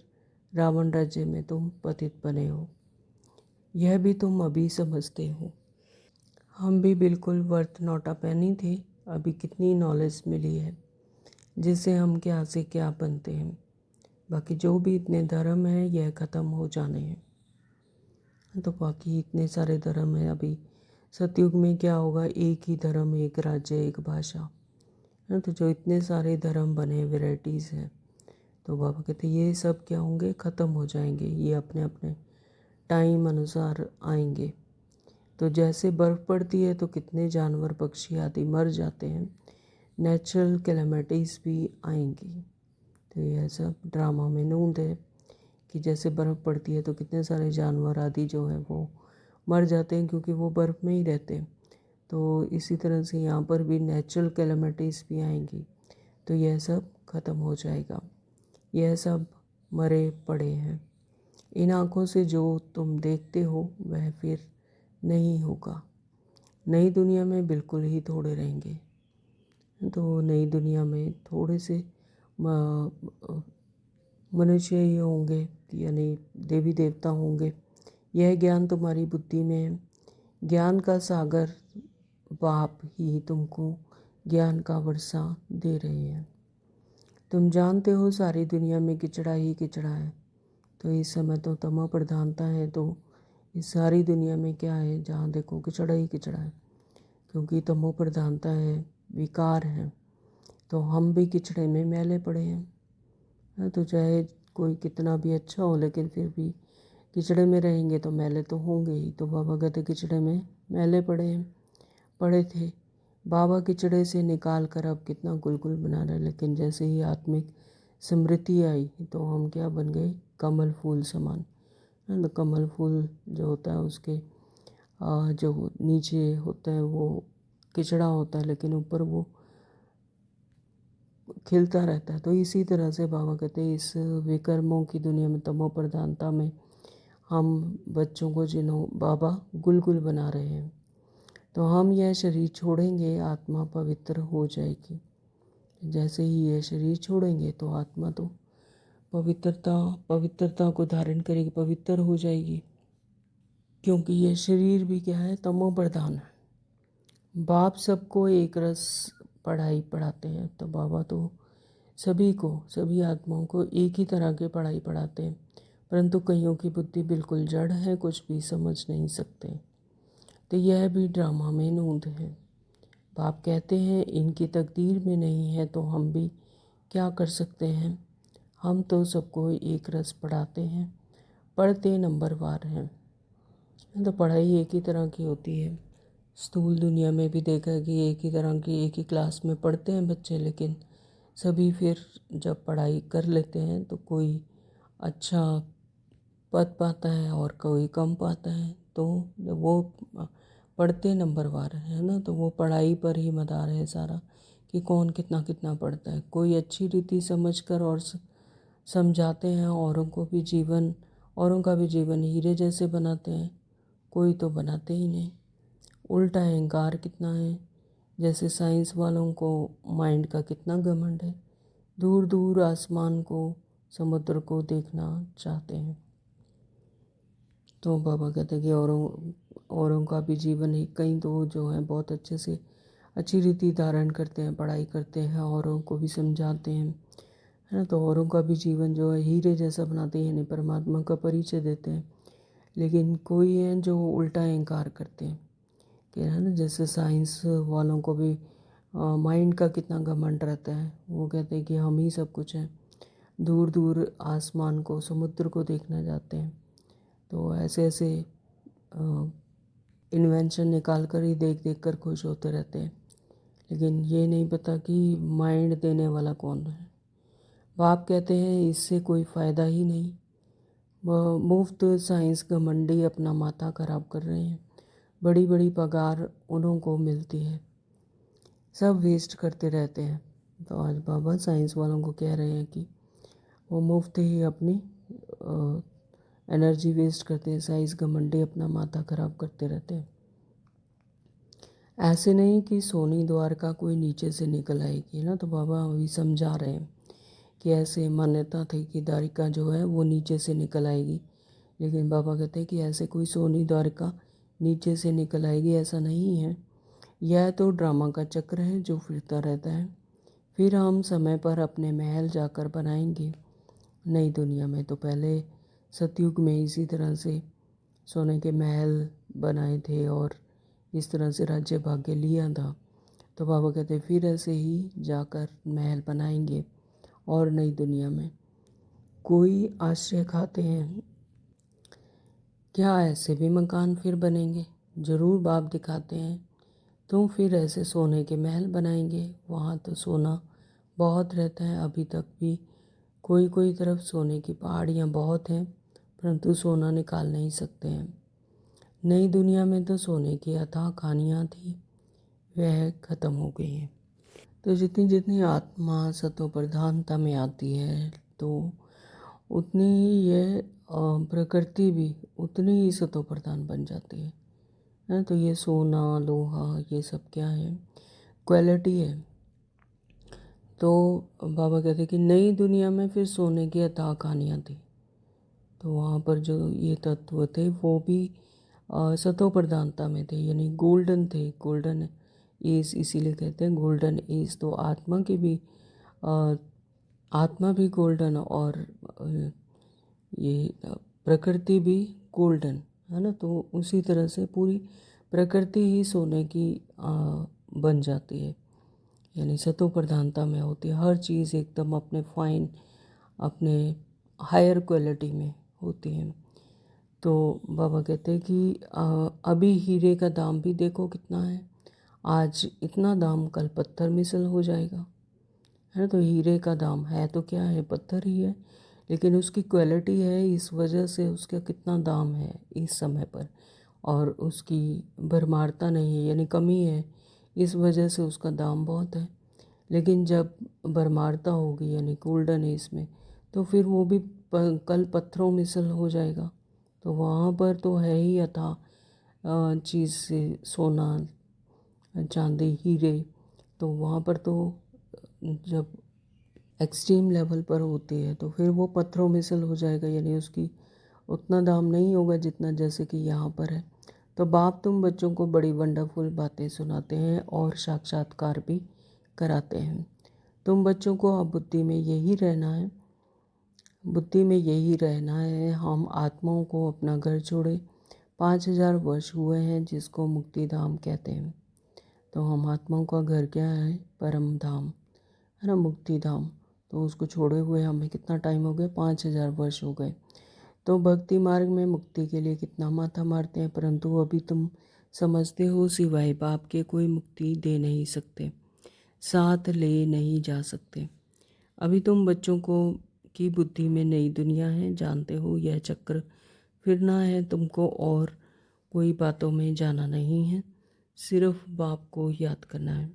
रावण राज्य में तुम पतित बने हो, यह भी तुम अभी समझते हो। हम भी बिल्कुल वर्थ नॉट अ पेनी थे, अभी कितनी नॉलेज मिली है जिससे हम क्या से क्या बनते हैं। बाकी जो भी इतने धर्म हैं यह ख़त्म हो जाने हैं। तो बाकी इतने सारे धर्म हैं। अभी सतयुग में क्या होगा, एक ही धर्म, एक राज्य, एक भाषा, है ना। तो जो इतने सारे धर्म बने, वेराइटीज़ हैं, तो बाबा कहते ये सब क्या होंगे, ख़त्म हो जाएंगे। ये अपने अपने टाइम अनुसार आएंगे। तो जैसे बर्फ़ पड़ती है तो कितने जानवर पक्षी आदि मर जाते हैं, नेचुरल कैलेमिटीज़ भी आएंगी। तो यह सब ड्रामा में नूंद है कि जैसे बर्फ़ पड़ती है तो कितने सारे जानवर आदि जो है वो मर जाते हैं, क्योंकि वो बर्फ़ में ही रहते हैं। तो इसी तरह से यहाँ पर भी नेचुरल कैलेमिटीज़ भी आएंगी, तो यह सब ख़त्म हो जाएगा। यह सब मरे पड़े हैं। इन आँखों से जो तुम देखते हो वह फिर नहीं होगा। नई दुनिया में बिल्कुल ही थोड़े रहेंगे। तो नई दुनिया में थोड़े से मनुष्य ही होंगे, यानी देवी देवता होंगे। यह ज्ञान तुम्हारी बुद्धि में है। ज्ञान का सागर बाप ही तुमको ज्ञान का वर्षा दे रहे हैं। तुम जानते हो सारी दुनिया में किचड़ा ही किचड़ा है। तो इस समय तो तमो प्रधानता है, तो इस सारी दुनिया में क्या है, जहाँ देखो किचड़ा ही किचड़ा है, क्योंकि तमो प्रधानता है, विकार है। तो हम भी किचड़े में मैले पड़े हैं। तो चाहे कोई कितना भी अच्छा हो, लेकिन फिर भी किचड़े में रहेंगे तो मैले तो होंगे ही। तो बाबा कहते किचड़े में मैले पड़े थे। बाबा किचड़े से निकाल कर अब कितना गुलगुल बना रहे, लेकिन जैसे ही आत्मिक स्मृति आई तो हम क्या बन गए, कमल फूल समान। तो कमल फूल जो होता है उसके जो नीचे होता है वो किचड़ा होता है, लेकिन ऊपर वो खिलता रहता है। तो इसी तरह से बाबा कहते हैं इस विकर्मों की दुनिया में, तमो प्रधानता में हम बच्चों को जिन्हों बाबा गुलगुल बना रहे हैं। तो हम यह शरीर छोड़ेंगे, आत्मा पवित्र हो जाएगी। जैसे ही यह शरीर छोड़ेंगे तो आत्मा तो पवित्रता को धारण करेगी, पवित्र हो जाएगी, क्योंकि यह शरीर भी क्या है, तमो प्रधान है। बाप सबको एक रस पढ़ाई पढ़ाते हैं। तो बाबा तो सभी आत्माओं को एक ही तरह की पढ़ाई पढ़ाते हैं, परंतु कईयों की बुद्धि बिल्कुल जड़ है, कुछ भी समझ नहीं सकते। तो यह भी ड्रामा में नूंद है। बाप कहते हैं इनकी तकदीर में नहीं है तो हम भी क्या कर सकते हैं। हम तो सबको एक रस पढ़ाते हैं, पढ़ते नंबरवार हैं। तो पढ़ाई एक ही तरह की होती है। स्थूल दुनिया में भी देखा है कि एक ही तरह की एक ही क्लास में पढ़ते हैं बच्चे, लेकिन सभी फिर जब पढ़ाई कर लेते हैं तो कोई अच्छा पद पाता है और कोई कम पाता है। तो वो पढ़ते नंबरवार है ना। तो वो पढ़ाई पर ही मदार है सारा, कि कौन कितना कितना पढ़ता है। कोई अच्छी रीति समझकर और समझाते हैं, औरों का भी जीवन हीरे जैसे बनाते हैं, कोई तो बनाते ही नहीं। उल्टा अहंकार कितना है, जैसे साइंस वालों को माइंड का कितना घमंड है, दूर दूर आसमान को, समुद्र को देखना चाहते हैं। तो बाबा कहते हैं कि औरों का भी जीवन ही, कई तो जो है बहुत अच्छे से अच्छी रीति धारण करते हैं, पढ़ाई करते हैं, औरों को भी समझाते हैं, है ना। तो औरों का भी जीवन जो है हीरे जैसा बनाते हैं, यानी परमात्मा का परिचय देते हैं। लेकिन कोई है जो उल्टा इनकार करते हैं कि, है ना, जैसे साइंस वालों को भी माइंड का कितना घमंड रहता है। वो कहते हैं कि हम ही सब कुछ हैं, दूर दूर आसमान को, समुद्र को देखना चाहते हैं। तो ऐसे ऐसे इन्वेंशन निकाल कर ही देख देख कर खुश होते रहते हैं, लेकिन ये नहीं पता कि माइंड देने वाला कौन है। बाप कहते हैं इससे कोई फ़ायदा ही नहीं, वह मुफ्त साइंस घमंडी अपना माथा खराब कर रहे हैं, बड़ी बड़ी पगार उन्हों को मिलती है, सब वेस्ट करते रहते हैं। तो आज बाबा साइंस वालों को कह रहे हैं कि वो मुफ्त ही अपनी एनर्जी वेस्ट करते हैं, साइंस घमंडी अपना माथा खराब करते रहते हैं। ऐसे नहीं कि सोनी द्वारका कोई नीचे से निकल आएगी ना। तो बाबा अभी समझा रहे हैं कि ऐसे मान्यता थी कि द्वारिका जो है वो नीचे से निकल आएगी, लेकिन बाबा कहते हैं कि ऐसे कोई सोनी द्वारिका नीचे से निकल आएगी, ऐसा नहीं है। यह तो ड्रामा का चक्र है जो फिरता रहता है, फिर हम समय पर अपने महल जाकर बनाएंगे नई दुनिया में। तो पहले सतयुग में इसी तरह से सोने के महल बनाए थे और इस तरह से राज्य भाग्य लिया था। तो बाबा कहते फिर ऐसे ही जाकर महल बनाएंगे और नई दुनिया में कोई आश्रय खाते हैं, क्या ऐसे भी मकान फिर बनेंगे? ज़रूर बाप दिखाते हैं, तो फिर ऐसे सोने के महल बनाएंगे। वहाँ तो सोना बहुत रहता है, अभी तक भी कोई कोई तरफ सोने की पहाड़ियाँ बहुत हैं, परंतु सोना निकाल नहीं सकते हैं। नई दुनिया में तो सोने की अथाह खानियाँ थी, वह ख़त्म हो गई हैं। तो जितनी जितनी आत्मा सतो प्रधानता में आती है, तो उतनी ही ये प्रकृति भी उतनी ही सतो प्रधान बन जाती है। तो ये सोना लोहा ये सब क्या है, क्वालिटी है। तो बाबा कहते कि नई दुनिया में फिर सोने की अथाह कहानियाँ थी, तो वहाँ पर जो ये तत्व थे वो भी सतो प्रधानता में थे, यानी गोल्डन थे। गोल्डन एज इसीलिए कहते हैं गोल्डन एज। तो आत्मा की भी आत्मा भी गोल्डन और ये प्रकृति भी गोल्डन है ना। तो उसी तरह से पूरी प्रकृति ही सोने की बन जाती है, यानी सतो प्रधानता में होती है। हर चीज़ एकदम अपने फाइन, अपने हायर क्वालिटी में होती है। तो बाबा कहते हैं कि अभी हीरे का दाम भी देखो कितना है, आज इतना दाम कल पत्थर मिसल हो जाएगा, है ना। तो हीरे का दाम है तो क्या है, पत्थर ही है, लेकिन उसकी क्वालिटी है, इस वजह से उसका कितना दाम है इस समय पर, और उसकी भरमारता नहीं है यानी कमी है, इस वजह से उसका दाम बहुत है। लेकिन जब भरमारता होगी यानी गोल्डन एज में, तो फिर वो भी कल पत्थरों मिसल हो जाएगा। तो वहाँ पर तो है ही अथाह चीज़ से, सोना चांदी हीरे, तो वहाँ पर तो जब एक्सट्रीम लेवल पर होती है तो फिर वो पत्थरों मिसल हो जाएगा, यानी उसकी उतना दाम नहीं होगा जितना जैसे कि यहाँ पर है। तो बाप तुम बच्चों को बड़ी वंडरफुल बातें सुनाते हैं और साक्षात्कार भी कराते हैं। तुम बच्चों को अब बुद्धि में यही रहना है, बुद्धि में यही रहना है। हम आत्माओं को अपना घर छोड़े 5000 वर्ष हुए हैं, जिसको मुक्ति धाम कहते हैं। तो हम आत्माओं का घर क्या है, परम धाम है ना, मुक्ति धाम। तो उसको छोड़े हुए हमें कितना टाइम हो गया, 5000 वर्ष हो गए। तो भक्ति मार्ग में मुक्ति के लिए कितना माथा मारते हैं, परंतु अभी तुम समझते हो सिवाय बाप के कोई मुक्ति दे नहीं सकते, साथ ले नहीं जा सकते। अभी तुम बच्चों को की बुद्धि में नई दुनिया है, जानते हो यह चक्र फिरना है तुमको, और कोई बातों में जाना नहीं है, सिर्फ बाप को याद करना है।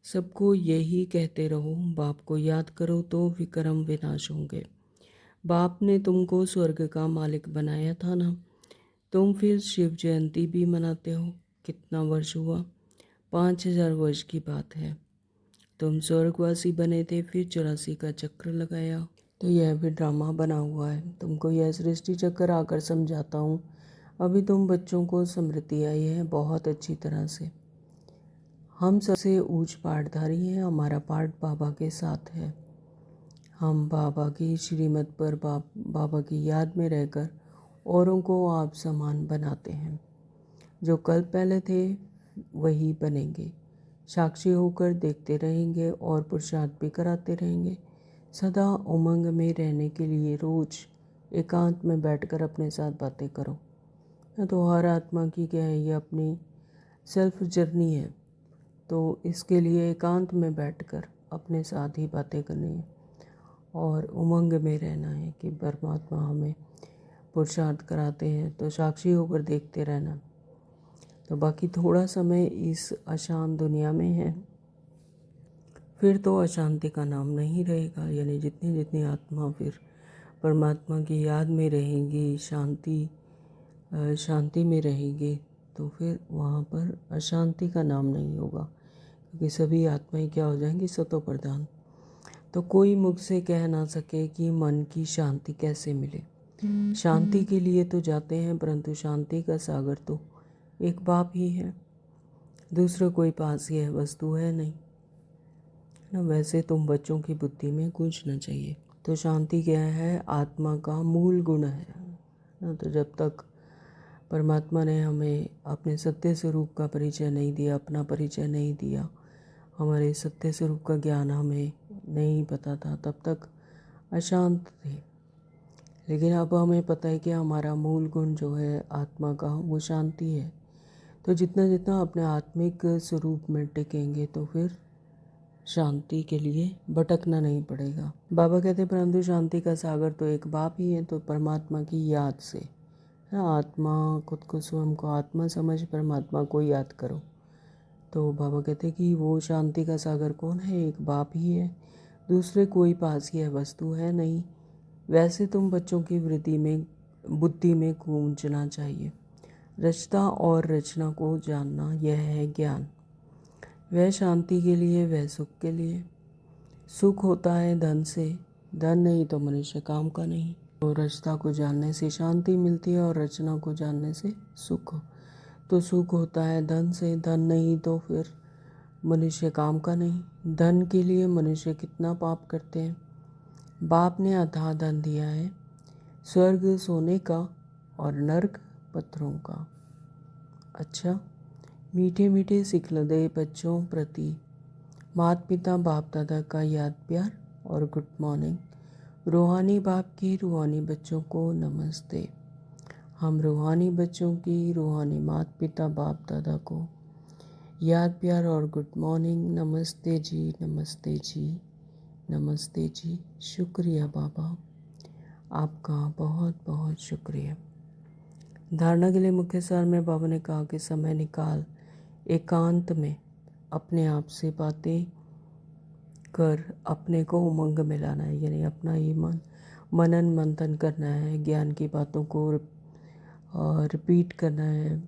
सबको यही कहते रहो, बाप को याद करो तो विक्रम विनाश होंगे। बाप ने तुमको स्वर्ग का मालिक बनाया था ना, तुम फिर शिव जयंती भी मनाते हो। कितना वर्ष हुआ? 5000 वर्ष की बात है। तुम स्वर्गवासी बने थे, फिर 84 का चक्र लगाया। तो यह भी ड्रामा बना हुआ है। तुमको यह सृष्टि चक्र आकर समझाता हूँ। अभी तुम बच्चों को स्मृति आई है बहुत अच्छी तरह से। हम सबसे ऊंच पाठधारी हैं, हमारा पाठ बाबा के साथ है। हम बाबा की श्रीमत पर बाबा की याद में रहकर औरों को आप समान बनाते हैं। जो कल पहले थे वही बनेंगे। साक्षी होकर देखते रहेंगे और पुरुषार्थ भी कराते रहेंगे। सदा उमंग में रहने के लिए रोज एकांत में बैठकर अपने साथ बातें करो। न तो हर आत्मा की क्या है, ये अपनी सेल्फ जर्नी है, तो इसके लिए एकांत में बैठकर अपने साथ ही बातें करनी है और उमंग में रहना है कि परमात्मा हमें पुरुषार्थ कराते हैं, तो साक्षी होकर देखते रहना। तो बाकी थोड़ा समय इस अशांत दुनिया में है, फिर तो अशांति का नाम नहीं रहेगा। यानी जितनी जितनी आत्मा फिर परमात्मा की याद में रहेंगी, शांति में रहेगी, तो फिर वहाँ पर अशांति का नाम नहीं होगा, क्योंकि सभी आत्माएं क्या हो जाएंगी? सतो प्रधान। तो कोई मुझसे कह ना सके कि मन की शांति कैसे मिले। शांति के लिए तो जाते हैं, परंतु शांति का सागर तो एक बाप ही है, दूसरा कोई पास यह वस्तु है नहीं ना। वैसे तुम बच्चों की बुद्धि में कुछ न चाहिए। तो शांति क्या है? आत्मा का मूल गुण है ना। तो जब तक परमात्मा ने हमें अपने सत्य स्वरूप का परिचय नहीं दिया, अपना परिचय नहीं दिया, हमारे सत्य स्वरूप का ज्ञान हमें नहीं पता था, तब तक अशांत थे। लेकिन अब हमें पता है कि हमारा मूल गुण जो है आत्मा का, वो शांति है। तो जितना जितना अपने आत्मिक स्वरूप में टिकेंगे तो फिर शांति के लिए भटकना नहीं पड़ेगा। बाबा कहते परंतु शांति का सागर तो एक बाप ही है। तो परमात्मा की याद से ना, आत्मा खुद को, स्वयं को आत्मा समझ परमात्मा को याद करो। तो बाबा कहते कि वो शांति का सागर कौन है? एक बाप ही है, दूसरे कोई पास यह वस्तु है नहीं। वैसे तुम बच्चों की बुद्धि में गूंजना चाहिए। रचना और रचना को जानना, यह है ज्ञान। वह शांति के लिए, वह सुख के लिए। सुख होता है धन से, धन नहीं तो मनुष्य काम का नहीं। तो रचना को जानने से शांति मिलती है और रचना को जानने से सुख। तो सुख होता है धन से, धन नहीं तो फिर मनुष्य काम का नहीं। धन के लिए मनुष्य कितना पाप करते हैं। बाप ने अथाह धन दिया है, स्वर्ग सोने का और नर्क पत्थरों का। अच्छा, मीठे मीठे सिखलदे बच्चों प्रति माता पिता बाप दादा का याद प्यार और गुड मॉर्निंग। रूहानी बाप की रूहानी बच्चों को नमस्ते। हम रूहानी बच्चों की रूहानी माता पिता बाप दादा को याद प्यार और गुड मॉर्निंग। नमस्ते जी, नमस्ते जी, नमस्ते जी। शुक्रिया बाबा, आपका बहुत बहुत शुक्रिया। धारणा के लिए मुख्य सार में बाबा ने कहा कि समय निकाल एकांत में अपने आप से बातें कर अपने को उमंग में लाना है। यानी अपना ही मनन मंथन करना है, ज्ञान की बातों को रिपीट करना है,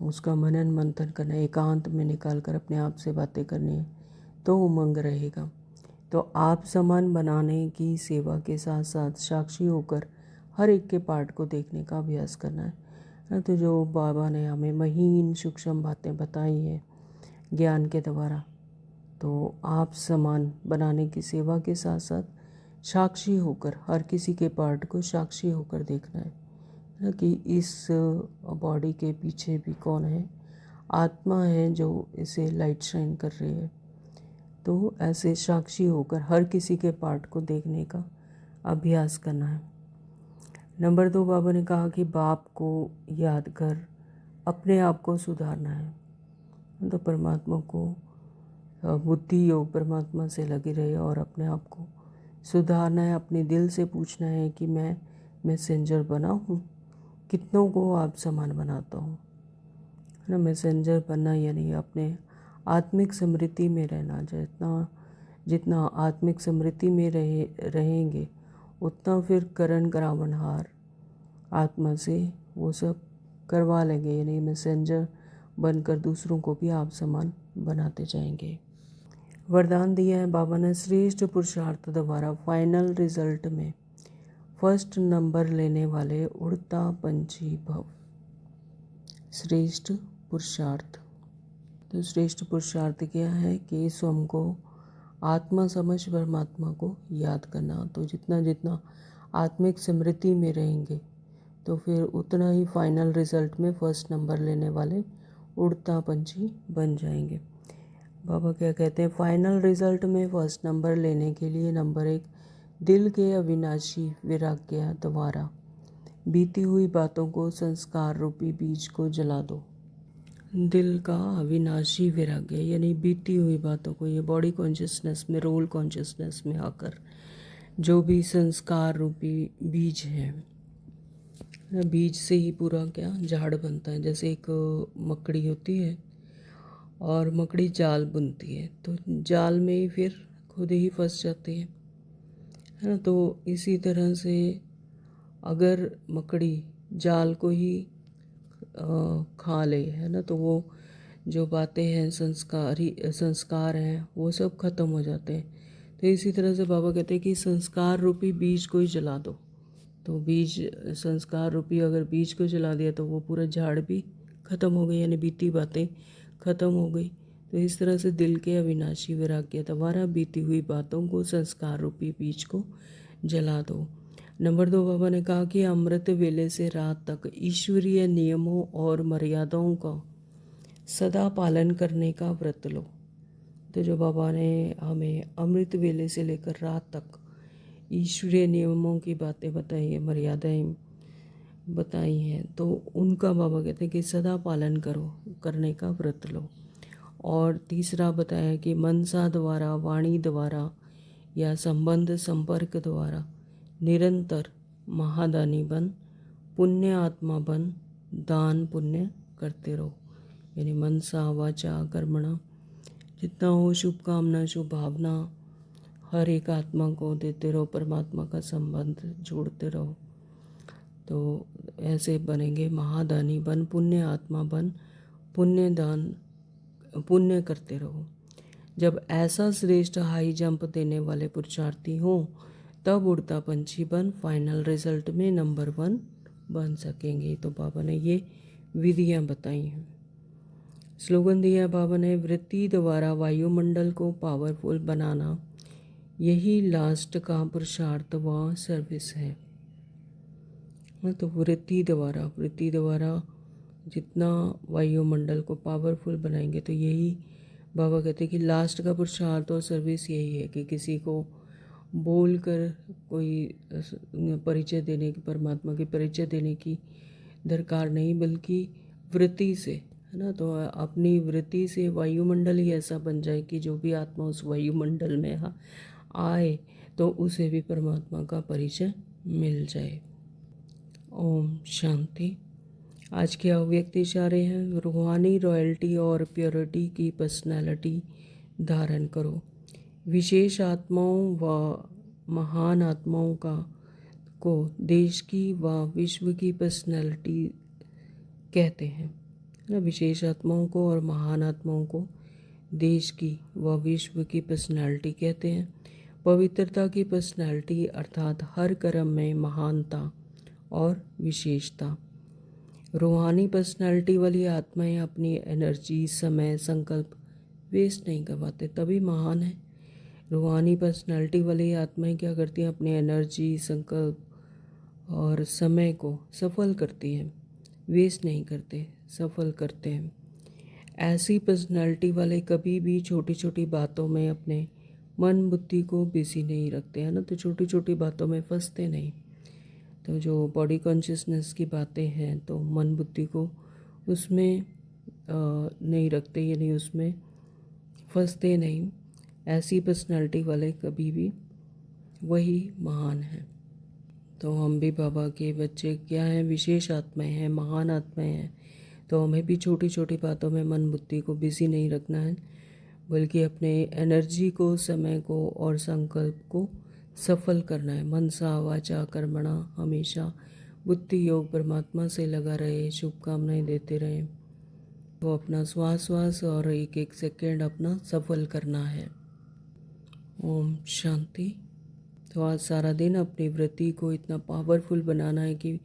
उसका मनन मंथन करना है, एकांत में निकाल कर अपने आप से बातें करनी है, तो उमंग रहेगा। तो आप समान बनाने की सेवा के साथ साथ साक्षी होकर हर एक के पार्ट को देखने का अभ्यास करना है। तो जो बाबा ने हमें महीन सूक्ष्म बातें बताई हैं ज्ञान के द्वारा, तो आप समान बनाने की सेवा के साथ साथ साक्षी होकर हर किसी के पार्ट को साक्षी होकर देखना है ना, कि इस बॉडी के पीछे भी कौन है? आत्मा है जो इसे लाइट शाइन कर रही है। तो ऐसे साक्षी होकर हर किसी के पार्ट को देखने का अभ्यास करना है। नंबर 2, बाबा ने कहा कि बाप को याद कर अपने आप को सुधारना है। तो परमात्मा को बुद्धि योग परमात्मा से लगी रहे और अपने आप को सुधारना है। अपने दिल से पूछना है कि मैं मैसेंजर बना हूँ, कितनों को आप समान बनाता हूँ ना। मैसेंजर बनना यानी अपने आत्मिक समृद्धि में रहना। जितना जितना आत्मिक समृद्धि में रहेंगे उतना फिर करण करावनहार आत्मा से वो सब करवा लेंगे, यानी मैसेंजर बनकर दूसरों को भी आप समान बनाते जाएंगे। वरदान दिया है बाबा ने, श्रेष्ठ पुरुषार्थ द्वारा फाइनल रिजल्ट में फर्स्ट नंबर लेने वाले उड़ता पंछी भव। श्रेष्ठ पुरुषार्थ, तो श्रेष्ठ पुरुषार्थ क्या है कि स्वयं को आत्मा समझ परमात्मा को याद करना। तो जितना जितना आत्मिक समृद्धि में रहेंगे तो फिर उतना ही फाइनल रिजल्ट में फर्स्ट नंबर लेने वाले उड़ता पंछी बन जाएंगे। बाबा क्या कहते हैं, फाइनल रिजल्ट में फर्स्ट नंबर लेने के लिए नंबर 1, दिल के अविनाशी वैराग्य द्वारा बीती हुई बातों को संस्कार रूपी बीज को जला दो। दिल का अविनाशी वैराग्य यानी बीती हुई बातों को, ये बॉडी कॉन्शियसनेस में, रोल कॉन्शियसनेस में आकर जो भी संस्कार रूपी बीज है, बीज से ही पूरा क्या झाड़ बनता है। जैसे एक मकड़ी होती है और मकड़ी जाल बुनती है तो जाल में ही फिर खुद ही फंस जाती है ना। तो इसी तरह से अगर मकड़ी जाल को ही खा ले, है ना, तो वो जो बातें हैं, संस्कार हैं, वो सब खत्म हो जाते हैं। तो इसी तरह से बाबा कहते हैं कि संस्कार रूपी बीज को ही जला दो। तो बीज, संस्कार रूपी अगर बीज को जला दिया तो वो पूरा झाड़ भी खत्म हो गई, यानी बीती बातें खत्म हो गई। तो इस तरह से दिल के अविनाशी वैराग्य द्वारा बीती हुई बातों को, संस्कार रूपी बीज को जला दो। नंबर 2, बाबा ने कहा कि अमृत वेले से रात तक ईश्वरीय नियमों और मर्यादाओं का सदा पालन करने का व्रत लो। तो जो बाबा ने हमें अमृत वेले से लेकर रात तक ईश्वरीय नियमों की बातें बताई है, मर्यादाएं बताई हैं, तो उनका बाबा कहते हैं कि सदा पालन करने का व्रत लो। और तीसरा बताया कि मनसा द्वारा, वाणी द्वारा या संबंध संपर्क द्वारा निरंतर महादानी बन, पुण्य आत्मा बन, दान पुण्य करते रहो। यानी मनसा वाचा कर्मणा जितना हो शुभकामना, शुभ भावना हर एक आत्मा को देते रहो, परमात्मा का संबंध जोड़ते रहो। तो ऐसे बनेंगे महादानी बन, पुण्य आत्मा बन, पुण्य दान पुण्य करते रहो। जब ऐसा श्रेष्ठ हाई जंप देने वाले पुरुषार्थी हों तब उड़ता पंछी बन फाइनल रिजल्ट में नंबर 1 बन सकेंगे। तो बाबा ने ये विधियाँ बताई हैं। स्लोगन दिया बाबा ने, वृत्ति द्वारा वायुमंडल को पावरफुल बनाना यही लास्ट का पुरुषार्थ व सर्विस है। तो वृत्ति द्वारा जितना वायुमंडल को पावरफुल बनाएंगे तो यही बाबा कहते हैं कि लास्ट का पुरुषार्थ और सर्विस यही है कि किसी को बोल कर कोई परिचय देने की, परमात्मा की परिचय देने की दरकार नहीं, बल्कि वृत्ति से, है ना। तो अपनी वृत्ति से वायुमंडल ही ऐसा बन जाए कि जो भी आत्मा उस वायुमंडल में आए तो उसे भी परमात्मा का परिचय मिल जाए। ओम शांति। आज के अव्यक्त इशारे हैं, रूहानी रॉयल्टी और प्योरिटी की पर्सनैलिटी धारण करो। विशेष आत्माओं व महान आत्माओं को देश की व विश्व की पर्सनैलिटी कहते हैं ना। विशेष आत्माओं को और महान आत्माओं को देश की व विश्व की पर्सनैलिटी कहते हैं। पवित्रता की पर्सनैलिटी अर्थात हर कर्म में महानता और विशेषता। रूहानी पर्सनैलिटी वाली आत्माएं अपनी एनर्जी, समय, संकल्प वेस्ट नहीं करवाते, तभी महान है। रूहानी पर्सनैलिटी वाली आत्माएं क्या करती हैं, अपनी एनर्जी, संकल्प और समय को सफल करती हैं, वेस्ट नहीं करते, सफल करते हैं। ऐसी पर्सनैलिटी वाले कभी भी छोटी छोटी बातों में अपने मन बुद्धि को बिजी नहीं रखते हैं ना। तो छोटी छोटी बातों में फंसते नहीं। तो जो बॉडी कॉन्शियसनेस की बातें हैं तो मन बुद्धि को उसमें नहीं रखते, यानी उसमें फंसते नहीं। ऐसी पर्सनैलिटी वाले कभी भी वही महान है। तो हम भी बाबा के बच्चे क्या हैं, विशेष आत्माएं हैं, महान आत्माएं हैं। तो हमें भी छोटी छोटी बातों में मन बुद्धि को बिजी नहीं रखना है, बल्कि अपने एनर्जी को, समय को और संकल्प को सफल करना है। मनसा वाचा कर्मणा हमेशा बुद्धि योग परमात्मा से लगा रहे, शुभकामनाएं देते रहें। तो अपना श्वास श्वास और एक एक सेकेंड अपना सफल करना है। ओम शांति। तो आज सारा दिन अपनी वृत्ति को इतना पावरफुल बनाना है कि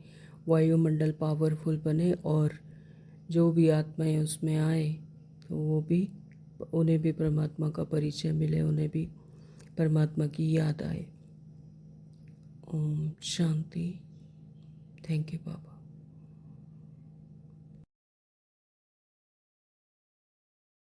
वायुमंडल पावरफुल बने और जो भी आत्माएं उसमें आए तो वो भी, उन्हें भी परमात्मा का परिचय मिले, उन्हें भी परमात्मा की याद आए। ओम शांति। Thank you Baba.